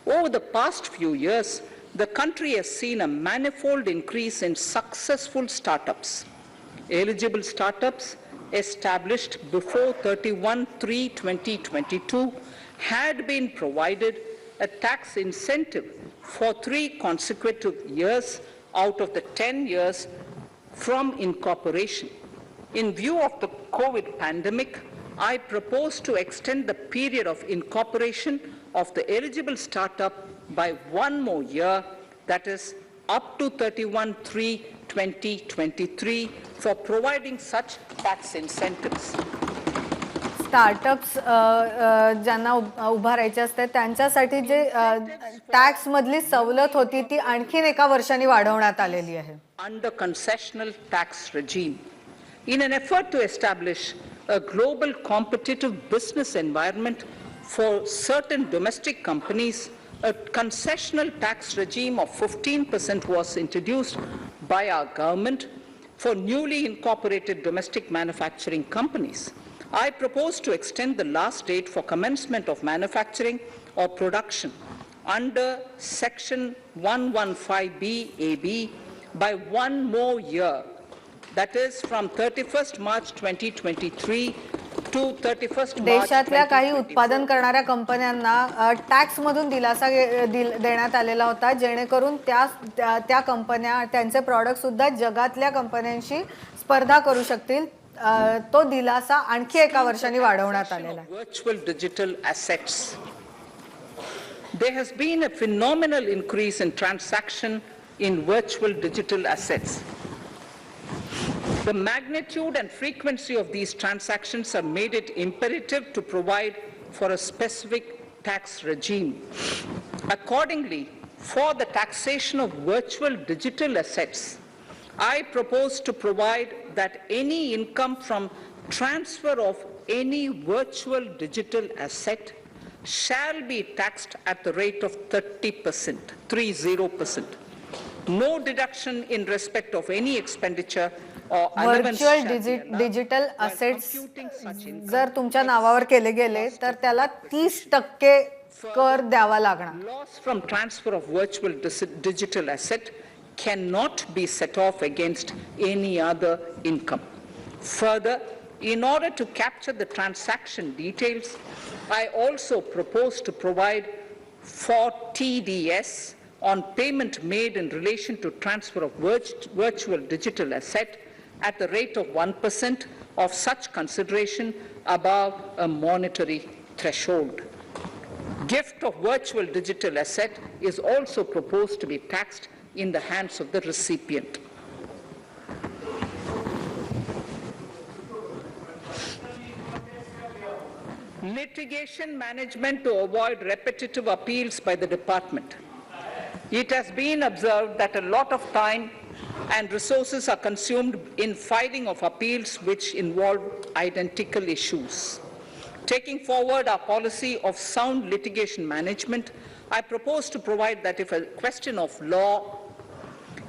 Over the past few years, the country has seen a manifold increase in successful startups. Eligible startups established before 31/3/2022 had been provided a tax incentive for 3 consecutive years out of the 10 years from incorporation. In view of the COVID pandemic, I propose to extend the period of incorporation of the eligible startup by 1 more year, that is up to 31/3/2023, for providing such tax incentives. Startups ज्यांना उभारायचे असते त्यांच्यासाठी जे tax मधली सवलत होती ती आणखीन 1 वर्षांनी वाढवण्यात आलेली आहे. Under concessional tax regime, in an effort to establish a global competitive business environment for certain domestic companies, a concessional tax regime of 15% was introduced by our government for newly incorporated domestic manufacturing companies. I propose to extend the last date for commencement of manufacturing or production under Section 115B AB by 1 more year, that is from 31st March 2023 to 31st March. देशातल्या काही उत्पादन करणाऱ्या कंपन्यांना tax मधून दिलासा देण्यात आलेला होता, जेणेकरून त्या कंपन्या त्यांचे प्रॉडक्ट सुद्धा जगातल्या कंपन्यांशी स्पर्धा करू शकतील. तो दिलासा आणखी 1 वर्षांनी वाढवण्यात आलेला आहे. Virtual digital assets. There has been a phenomenal increase in transaction in virtual digital assets. The magnitude and frequency of these transactions have made it imperative to provide for a specific tax regime. Accordingly, For the taxation of virtual digital assets, I propose to provide that any income from transfer of any virtual digital asset shall be taxed at the rate of 30%, 30%. No deduction in respect of any expenditure or virtual digital assets जर तुमच्या नावावर केले गेले तर त्याला 30% कर द्यावा लागणार. Loss from transfer of virtual digital asset cannot be set off against any other income. Further, in order to capture the transaction details, I also propose to provide for TDS on payment made in relation to transfer of virtual digital asset at the rate of 1% of such consideration above a monetary threshold. Gift of virtual digital asset is also proposed to be taxed in the hands of the recipient. Litigation management to avoid repetitive appeals by the department. It has been observed that a lot of time and resources are consumed in filing of appeals which involve identical issues. Taking forward our policy of sound litigation management, I propose to provide that if a question of law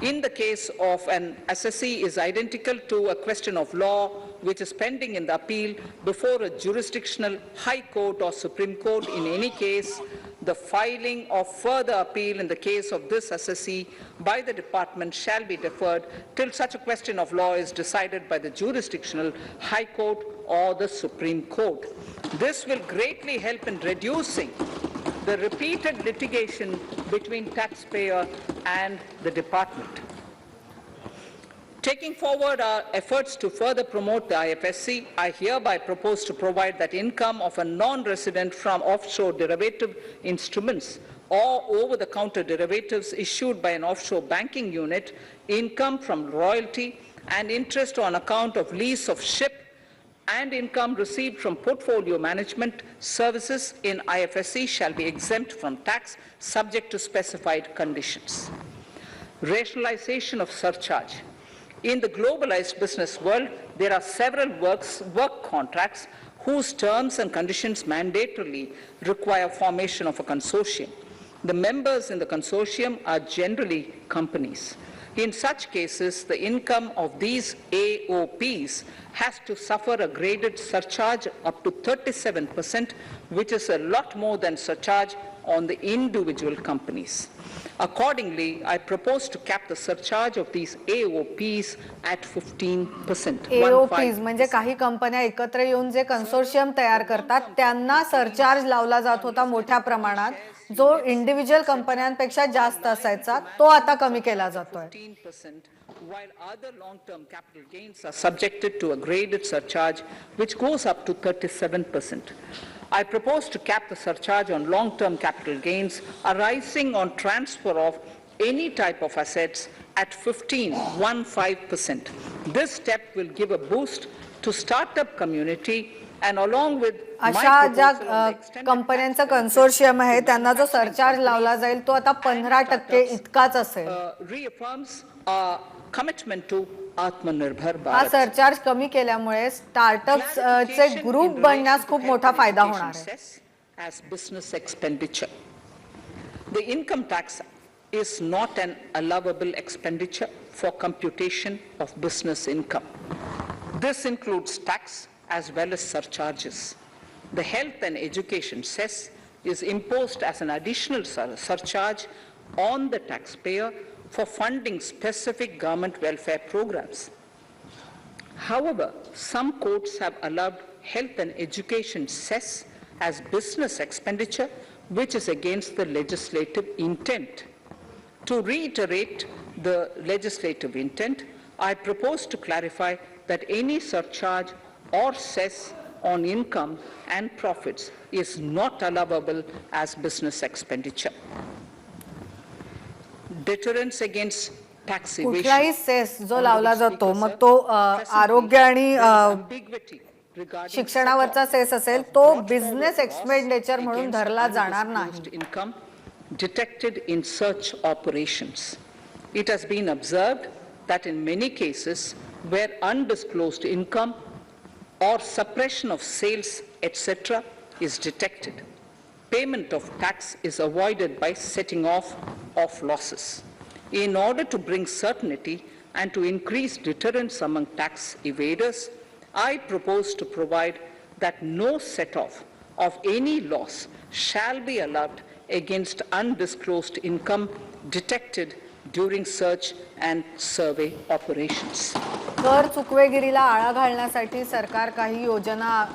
in the case of an assessee is identical to a question of law which is pending in the appeal before a jurisdictional high court or Supreme Court, in any case, the filing of further appeal in the case of this assessee by the department shall be deferred till such a question of law is decided by the jurisdictional high court or the Supreme Court. This will greatly help in reducing the repeated litigation between taxpayer and the department. Taking forward our efforts to further promote the IFSC, I hereby propose to provide that income of a non-resident from offshore derivative instruments or over-the-counter derivatives issued by an offshore banking unit, income from royalty and interest on account of lease of ship, and income received from portfolio management services in IFSC shall be exempt from tax subject to specified conditions. Rationalization of surcharge. In the globalized business world, there are several work contracts whose terms and conditions mandatorily require formation of a consortium. The members in the consortium are generally companies. In such cases, the income of these AOPs has to suffer a graded surcharge up to 37%, which is a lot more than surcharge on the individual companies. Accordingly, I propose to cap the surcharge of these AOPs at 15%. AOPs म्हणजे काही कंपन्या एकत्र येऊन जे कन्सोर्शियम तयार करतात त्यांना surcharge लावला जात होता मोठ्या प्रमाणात, जो इंडिव्हिज्युअल कंपन्यांपेक्षा जास्त असायचा तो आता कमी केला जातोय. While other long-term capital gains are subjected to a graded surcharge which goes up to 37%. I propose to cap the surcharge on long-term capital gains arising on transfer of any type of assets at 15%. This step will give a boost to startup community and along with अशा ज्या कंपन्यांचा कन्सोर्शियम आहे त्यांना जो surcharge लावला जाईल तो आता 15% इतकाच असेल. Reaffirms our commitment to आत्मनिर्भर हा भारत. सरचार्ज कमी केल्यामुळे स्टार्टअप्स चे ग्रुप बनण्यास खूप मोठा फायदा होणार आहे. As business expenditure. The income tax is not an allowable expenditure for computation of business income. This includes tax as well as surcharges. The health and education cess is imposed as an additional surcharge on the taxpayer for funding specific government welfare programs. However, some courts have allowed health and education cess as business expenditure, which is against the legislative intent. To reiterate the legislative intent, I propose to clarify that any surcharge or cess on income and profits is not allowable as business expenditure. Deterrence against tax evasion. कुठलाही cess जो लावला जातो मग तो आरोग्य आणि शिक्षणावरचा cess असेल तो business expenditure म्हणून धरला जाणार नाही. detected in search operations. It has been observed that in many cases where undisclosed income or suppression of sales, etc., is detected, payment of tax is avoided by setting off of losses. In order to bring certainty and to increase deterrence among tax evaders, I propose to provide that no set-off of any loss shall be allowed against undisclosed income detected during search and survey operations. कर चुकवेगिरीला आळा घालण्यासाठी सरकार काही योजना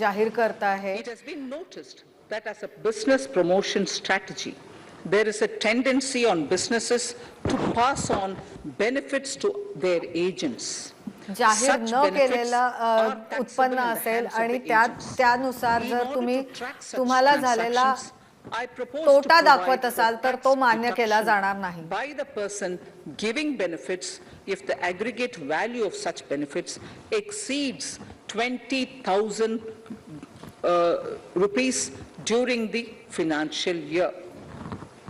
जाहीर करत आहे. It has been noticed that as a business promotion strategy, there is a tendency on businesses to pass on benefits to their agents. जाहीर न केलेलं उत्पन्न असेल आणि त्यानुसार जर तुम्हाला झालेला तोटा दाखवत असाल तर तो मान्य केला जाणार नाही. By the person giving benefits if the aggregate value of such benefits exceeds 20,000 rupees during the financial year.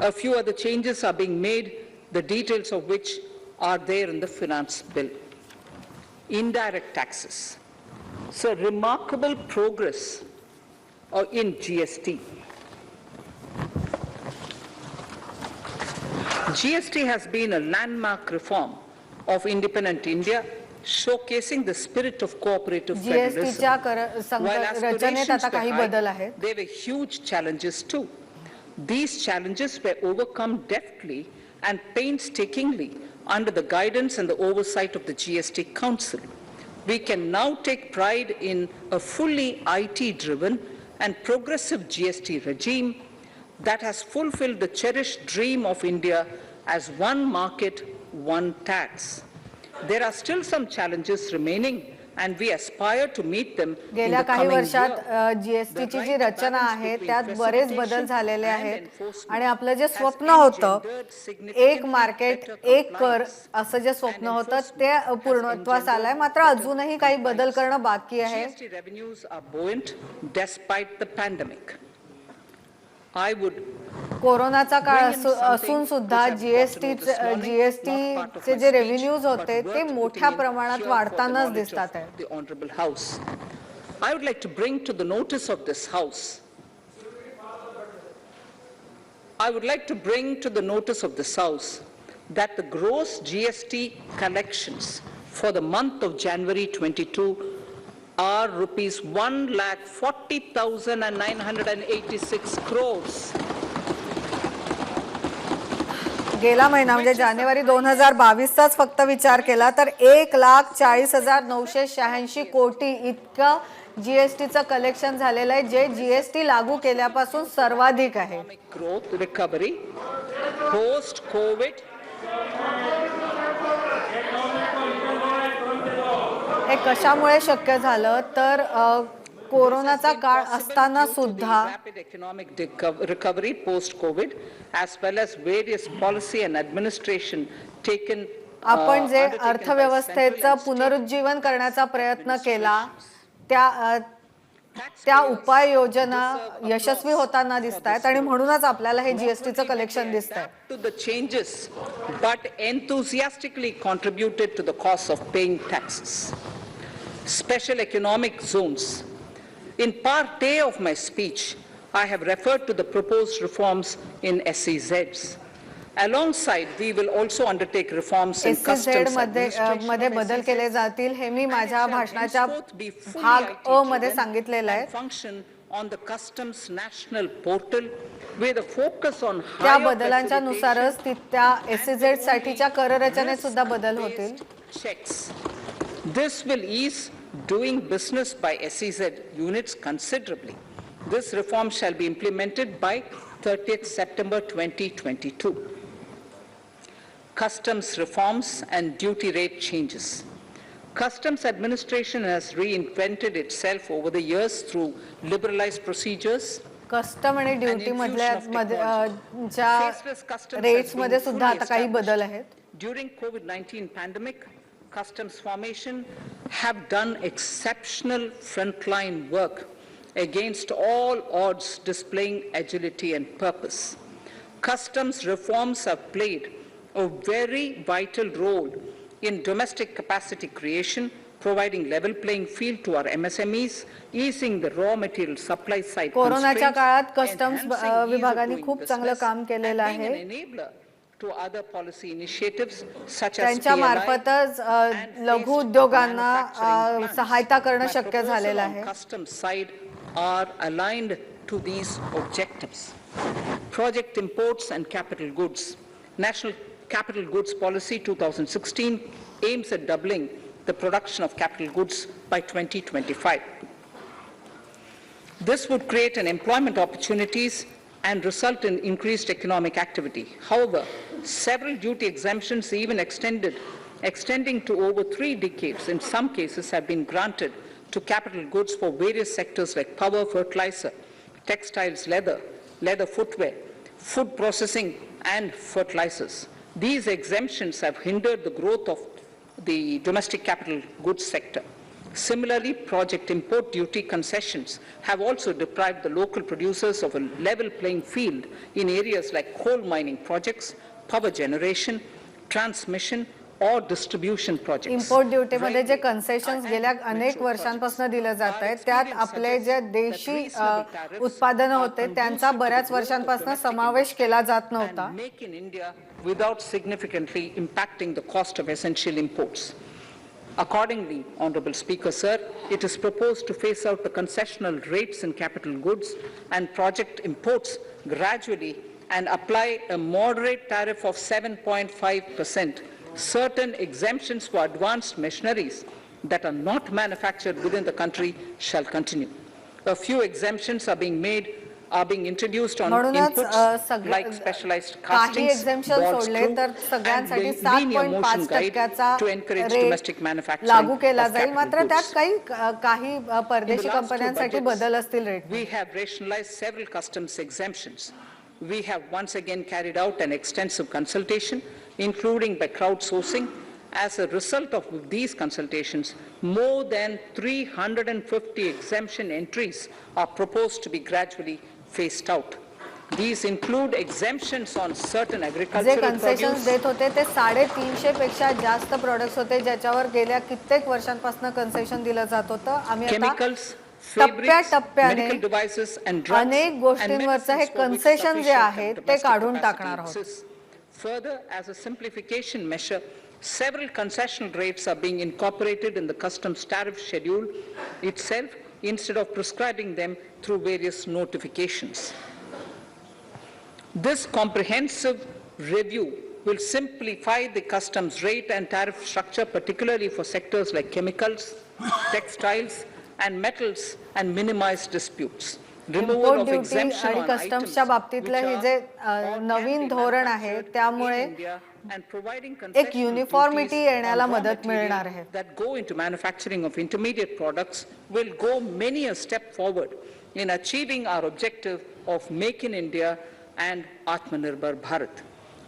A few other changes are being made, the details of which are there in the finance bill. Indirect taxes. So remarkable progress in GST. GST has been a landmark reform of independent India, showcasing the spirit of cooperative federalism. While aspirations were high, there were huge challenges too. These challenges were overcome deftly and painstakingly under the guidance and the oversight of the GST Council. We can now take pride in a fully IT-driven and progressive GST regime that has fulfilled the cherished dream of India as one market, one tax. There are still some challenges remaining and we aspire to meet them in the coming year. गेल्या काही वर्षात जीएसटीची जी रचना आहे त्यात बरेच बदल झालेले आहेत आणि आपलं जे स्वप्न होतं एक मार्केट एक कर असं जे स्वप्न होतं ते पूर्णत्वास आलंय. मात्र अजूनही काही बदल करणं बाकी आहे. GST revenues are buoyant despite the pandemic. I would कोरोनाचा काळ असून सुद्धा जीएसटीचे जे रेव्हेन्यूज होते ते मोठ्या प्रमाणात वाढतानाच दिसतात आहे. The Honorable House. I would like to bring to the notice of this House. I would like to bring to the notice of this House that the gross GST collections for the month of January 22 are rupees 1,40,986 crores. गेला महिना म्हणजे जानेवारी 2022चाच फक्त विचार केला तर 1,40,986 कोटी इतका जीएसटीचं collection झालेलं आहे जे जीएसटी लागू केल्यापासून सर्वाधिक आहे. Growth recovery post COVID. हे कशामुळे शक्य झालं तर कोरोनाचा काळ असताना सुद्धा rapid economic recovery post COVID as well as various policy and administration taken. आपण जे अर्थव्यवस्थेचं पुनरुज्जीवन करण्याचा प्रयत्न केला त्या उपाययोजना यशस्वी होताना दिसतात आणि म्हणूनच आपल्याला हे जीएसटीचं कलेक्शन दिसतंय. To the changes but enthusiastically contributed to the cost of paying taxes. Special economic zones. In part A of my speech, I have referred to the proposed reforms in SEZs. Alongside, we will also undertake reforms in customs administration. मध्ये बदल केले जातील हे मी माझ्या भाषणाच्या भाग अ मध्ये सांगितलेलं आहे. Function on the customs national portal with a focus on त्या बदलांच्या नुसारच त्या SEZ साठीच्या कर रचनेत सुद्धा बदल होतील. Checks. This will ease doing business by SEZ units considerably. This reform shall be implemented by 30th September 2022. Customs reforms and duty rate changes. Customs administration has reinvented itself over the years through liberalized procedures. Custom आणि duty मधल्या rates मध्ये सुद्धा आता काही बदल आहेत. During COVID-19 pandemic, customs formation have done exceptional frontline work against all odds, displaying agility and purpose. Customs reforms have played a very vital role in domestic capacity creation, providing level playing field to our MSMEs, easing the raw material supply side कोरोनाच्या काळात constraints, customs enhancing ease of विभागाने doing खूप चांगलं business, काम केलेलं and being आहे. an enabler to other policy initiatives such as त्यांच्या PLI मार्फतच लघु उद्योगांना सहायता करणं शक्य झालेलं आहे. Customs side are aligned to these objectives. Project imports and capital goods. National Capital Goods Policy 2016 aims at doubling the production of capital goods by 2025. This would create an employment opportunities and result in increased economic activity. However, several duty exemptions, even extending to over 3 decades, in some cases have been granted to capital goods for various sectors like power, fertilizer, textiles, leather footwear, food processing, and fertilizers. These exemptions have hindered the growth of the domestic capital goods sector. Similarly, project import duty concessions have also deprived the local producers of a level playing field in areas like coal mining projects, power generation, transmission, or distribution projects. Import duty मध्ये जे concessions गेल्या अनेक वर्षांपासून दिले जात आहेत त्यात आपले जे देशी उत्पादन होते त्यांचा बऱ्याच वर्षांपासून समावेश केला जात नव्हता. Make in India without significantly impacting the cost of essential imports. Accordingly, Honorable Speaker, sir, it is proposed to phase out the concessional rates in capital goods and project imports gradually and apply a moderate tariff of 7.5%. Certain exemptions for advanced machineries that are not manufactured within the country shall continue. A few exemptions are being introduced on inputs like specialized castings, ball screw, and linear motion guide to encourage domestic manufacturing लागू केला of जाईल. मात्र capital त्यात goods. काही परदेशी In the last 2 कंपन्यांसाठी budgets, बदल असतील rate. we have rationalized several customs exemptions. We have once again carried out an extensive consultation, including by crowdsourcing. As a result of these consultations, more than 350 exemption entries are proposed to be gradually phased out. These include exemptions on certain J agricultural concessions produce, देत होते ते 350 पेक्षा जास्त products होते ज्याच्यावर गेल्या कित्येक वर्षांपासून कन्सेशन दिलं जात होतं. आम्ही आता chemicals, fabrics, टप्प्याटप्प्याने medical devices and drugs, अनेक and गोष्टींवरचं हे medicines for which कन्सेशन जे sufficient आहे ते domestic काढून capacity टाकणार आहोत. exists. Further, as a simplification measure, several concessional rates are being incorporated in the customs tariff schedule itself instead of prescribing them through various notifications. This comprehensive review will simplify the customs rate and tariff structure, particularly for sectors like chemicals, textiles, and metals, and minimize disputes. Import duty आणि कस्टम्सच्या बाबतीतलं हे जे नवीन धोरण आहे त्यामुळे एक uniformity येण्याला मदत मिळणार आहे. That go into manufacturing of intermediate products will go many a step forward in achieving our objective of Make in India and Atmanirbhar Bharat.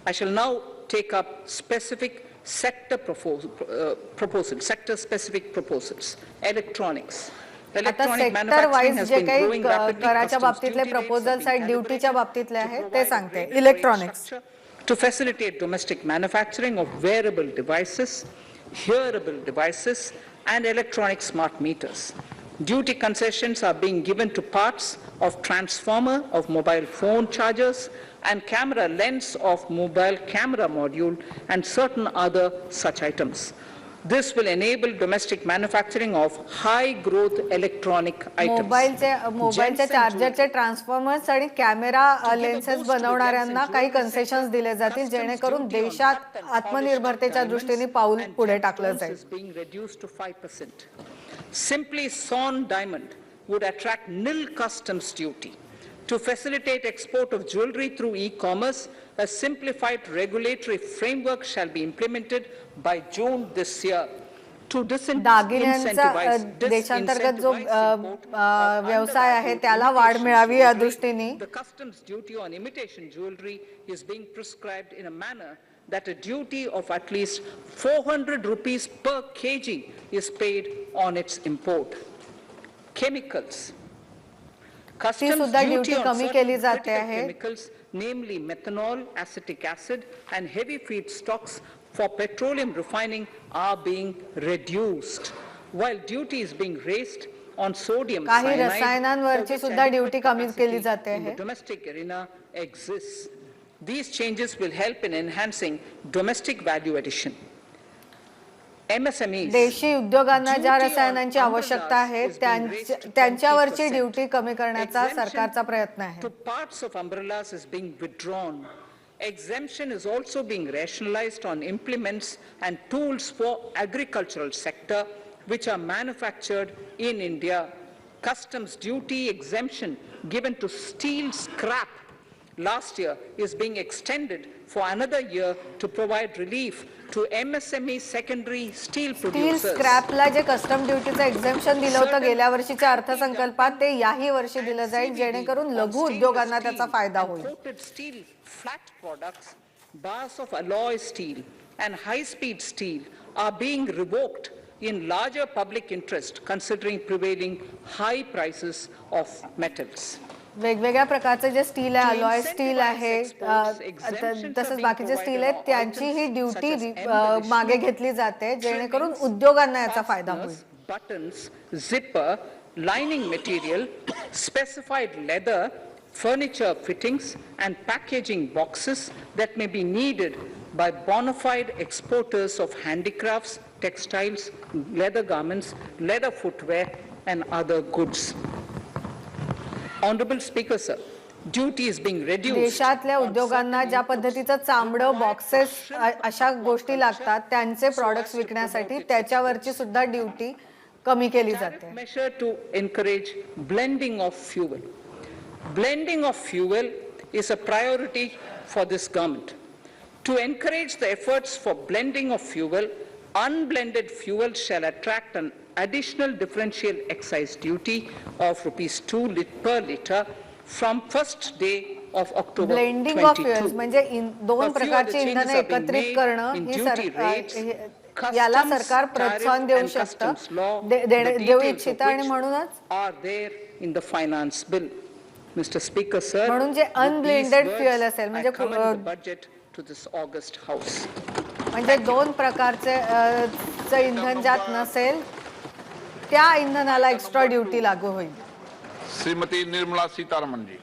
I shall now take up specific sector-specific proposals. Electronics. आता sector wise जे काही कराच्या बाबतीतले proposals आहेत ड्युटीच्या बाबतीतले आहेत ते सांगते. Electronics. To facilitate domestic manufacturing of wearable devices, hearable devices, and electronic smart meters. Duty concessions are being given to parts of transformer of mobile phone chargers and camera lens of mobile camera module and certain other such items. This will enable domestic manufacturing of high growth electronic items. मोबाईलचे चार्जरचे transformers आणि camera lenses बनवणाऱ्यांना काही concessions दिले जातील जेणेकरून देशात आत्मनिर्भरतेच्या दृष्टीने पाऊल पुढे टाकलं जाईल. Simply sawn diamond would attract nil customs duty. To facilitate export of jewelry through e-commerce, a simplified regulatory framework shall be implemented by June this year. To दागिन्यांचा देशांतर्गत जो व्यवसाय आहे त्याला वाढ मिळावी या दृष्टीने the customs duty on imitation jewelry is being prescribed in a manner that a duty of at least 400 rupees per kg is paid on its import. Chemicals. ती सुद्धा ड्युटी कमी केली जाते आहे. namely methanol, acetic acid, and heavy feedstocks for petroleum refining are being reduced, while duty is being raised on sodium काही cyanide, रसायनांवरची सुद्धा duty कमी केली जाते in the आहे. domestic arena exists. These changes will help in enhancing domestic value addition. MSMEs, देशी उद्योगांना ज्या रसायनांची आवश्यकता आहे त्यांच्यावरची ड्यूटी कमी करण्याचा सरकारचा प्रयत्न आहे. to parts of umbrellas is being withdrawn. Exemption is also being rationalized on implements and tools for agricultural sector which are manufactured in India. Customs duty exemption given to steel scrap last year is being extended for another year to provide relief to MSME secondary steel producers. Steel स्क्रॅपला जे custom ड्यूटीचं exemption दिलं होतं गेल्या वर्षीच्या अर्थसंकल्पात ते याही वर्षी दिलं जाईल जेणेकरून लघु उद्योगांना त्याचा फायदा होईल. Steel flat products, bars of alloy steel and high speed steel are being revoked in larger public interest considering prevailing high prices of metals. वेगवेगळ्या प्रकारचे जे स्टील आहे, अलॉय स्टील आहे, तसंच बाकीचे स्टील आहेत त्यांची ही ड्यूटी मागे घेतली जाते जेणेकरून उद्योगांना याचा फायदा होईल. Buttons, zipper, lining material, specified leather, furniture fittings and packaging boxes that may be needed by bona fide exporters of handicrafts, textiles, leather garments, leather footwear and other goods. Honorable Speaker, sir, duty is being reduced. देशातल्या उद्योगांना ज्या पद्धतीचं चामडं, boxes अशा गोष्टी लागतात त्यांचे products विकण्यासाठी त्याच्यावरची सुद्धा ड्यूटी कमी केली जाते. Measure to encourage blending of fuel. Blending of fuel is a priority for this government. To encourage the efforts for blending of fuel, unblended fuel shall attract an additional differential excise duty of ₹2 per liter from first day of October 2022. Blending of fuels म्हणजे दोन प्रकारची इंधने एकत्रित करणं ही याला सरकार प्रोत्साहन देऊ शकतं, देऊ इच्छितं आणि म्हणूनच are there in the finance bill. Mr. Speaker, sir, म्हणून जे अनब्लेंडेड फ्युएल असेल म्हणजे budget to this August House. म्हणजे दोन प्रकारचे इंधन ज्यात नसेल त्या इंधनाला एक्स्ट्रा ड्यूटी लागू होईल. श्रीमती निर्मला सीतारमन जी.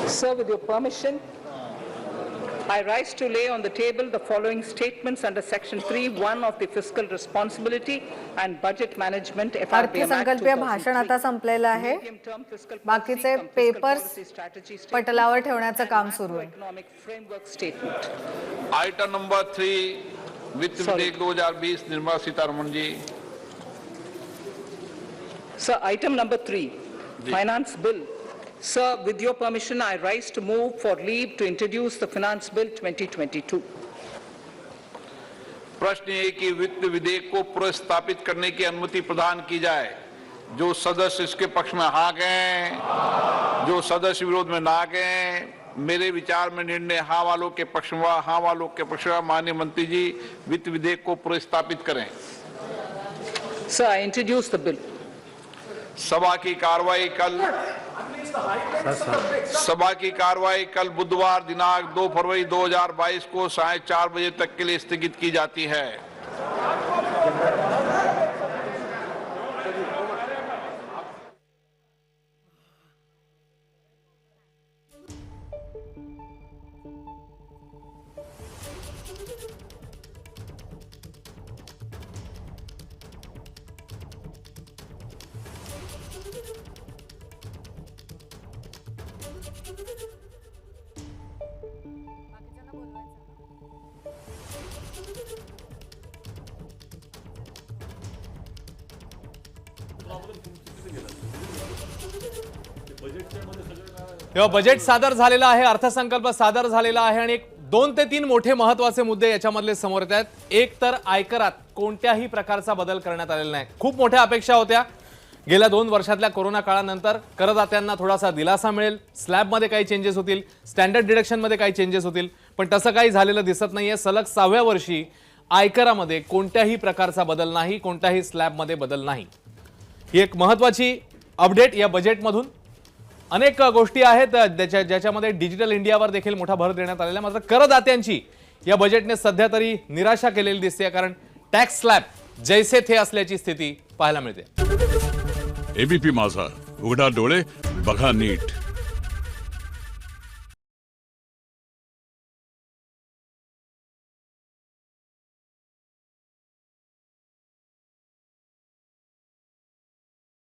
Sir, with your permission, I rise to lay on the table the following statements under Section 3(1) of the Fiscal Responsibility and Budget Management FRBM Act अर्थसंकल्पीय भाषण आता संपलेलं आहे. बाकीचे पेपर्स पटलावर ठेवण्याचं काम सुरू आहे. आइटम नंबर 3 वित्त विधेयक 2020 निर्मला सीतारमन जी. Sir, item number 3, Finance Bill. Sir, with your permission, I rise to move for leave to introduce the Finance Bill 2022. प्रश्न ये कि वित्त विधेयक को प्रस्तावित करने की अनुमति प्रदान की जाए. जो सदस्य इसके पक्ष में हाँ कहें, जो सदस्य विरोध में ना कहें. मेरे विचार में निर्णय हाँ वालों के पक्ष में, हाँ वालों के पक्ष में. माननीय मंत्री जी वित्त विधेयक को प्रस्तावित करें. Sir, I introduce the bill. सभा की कार्रवाई कल बुधवार दिनांक 2 फरवरी 2022 को 4:30 बजे तक के लिए स्थगित की जाती है. तेव्हा बजेट सादर झालेला आहे, अर्थसंकल्प सादर झालेला आहे आणि 2 ते 3 मोठे महत्त्वाचे मुद्दे याच्यामधले समोर येत आहेत. एक तर आयकरात कोणत्याही प्रकारचा बदल करण्यात आलेला नाही. खूप मोठ्या अपेक्षा होत्या. गेल्या 2 वर्षातल्या कोरोना काळानंतर करदात्यांना थोडासा दिलासा मिळेल, स्लॅबमध्ये काही चेंजेस होतील, स्टँडर्ड डिडक्शनमध्ये काही चेंजेस होतील, पण तसं काही झालेलं दिसत नाहीये. सलग 6व्या वर्षी आयकरामध्ये कोणत्याही प्रकारचा बदल नाही, कोणत्याही स्लॅबमध्ये बदल नाही. ही एक महत्त्वाची अपडेट या बजेटमधून. अनेक गोष्टी आहेत ज्याच्यामध्ये डिजिटल इंडियावर देखील मोठा भर देण्यात आलेला आहे. मात्र करदात्यांची या बजेटने सध्या तरी निराशा केलेली दिसते, कारण टॅक्स स्लॅब जैसे थे असल्याची स्थिती पाहायला मिळते. एबीपी माझा, उघडा डोळे बघा नीट.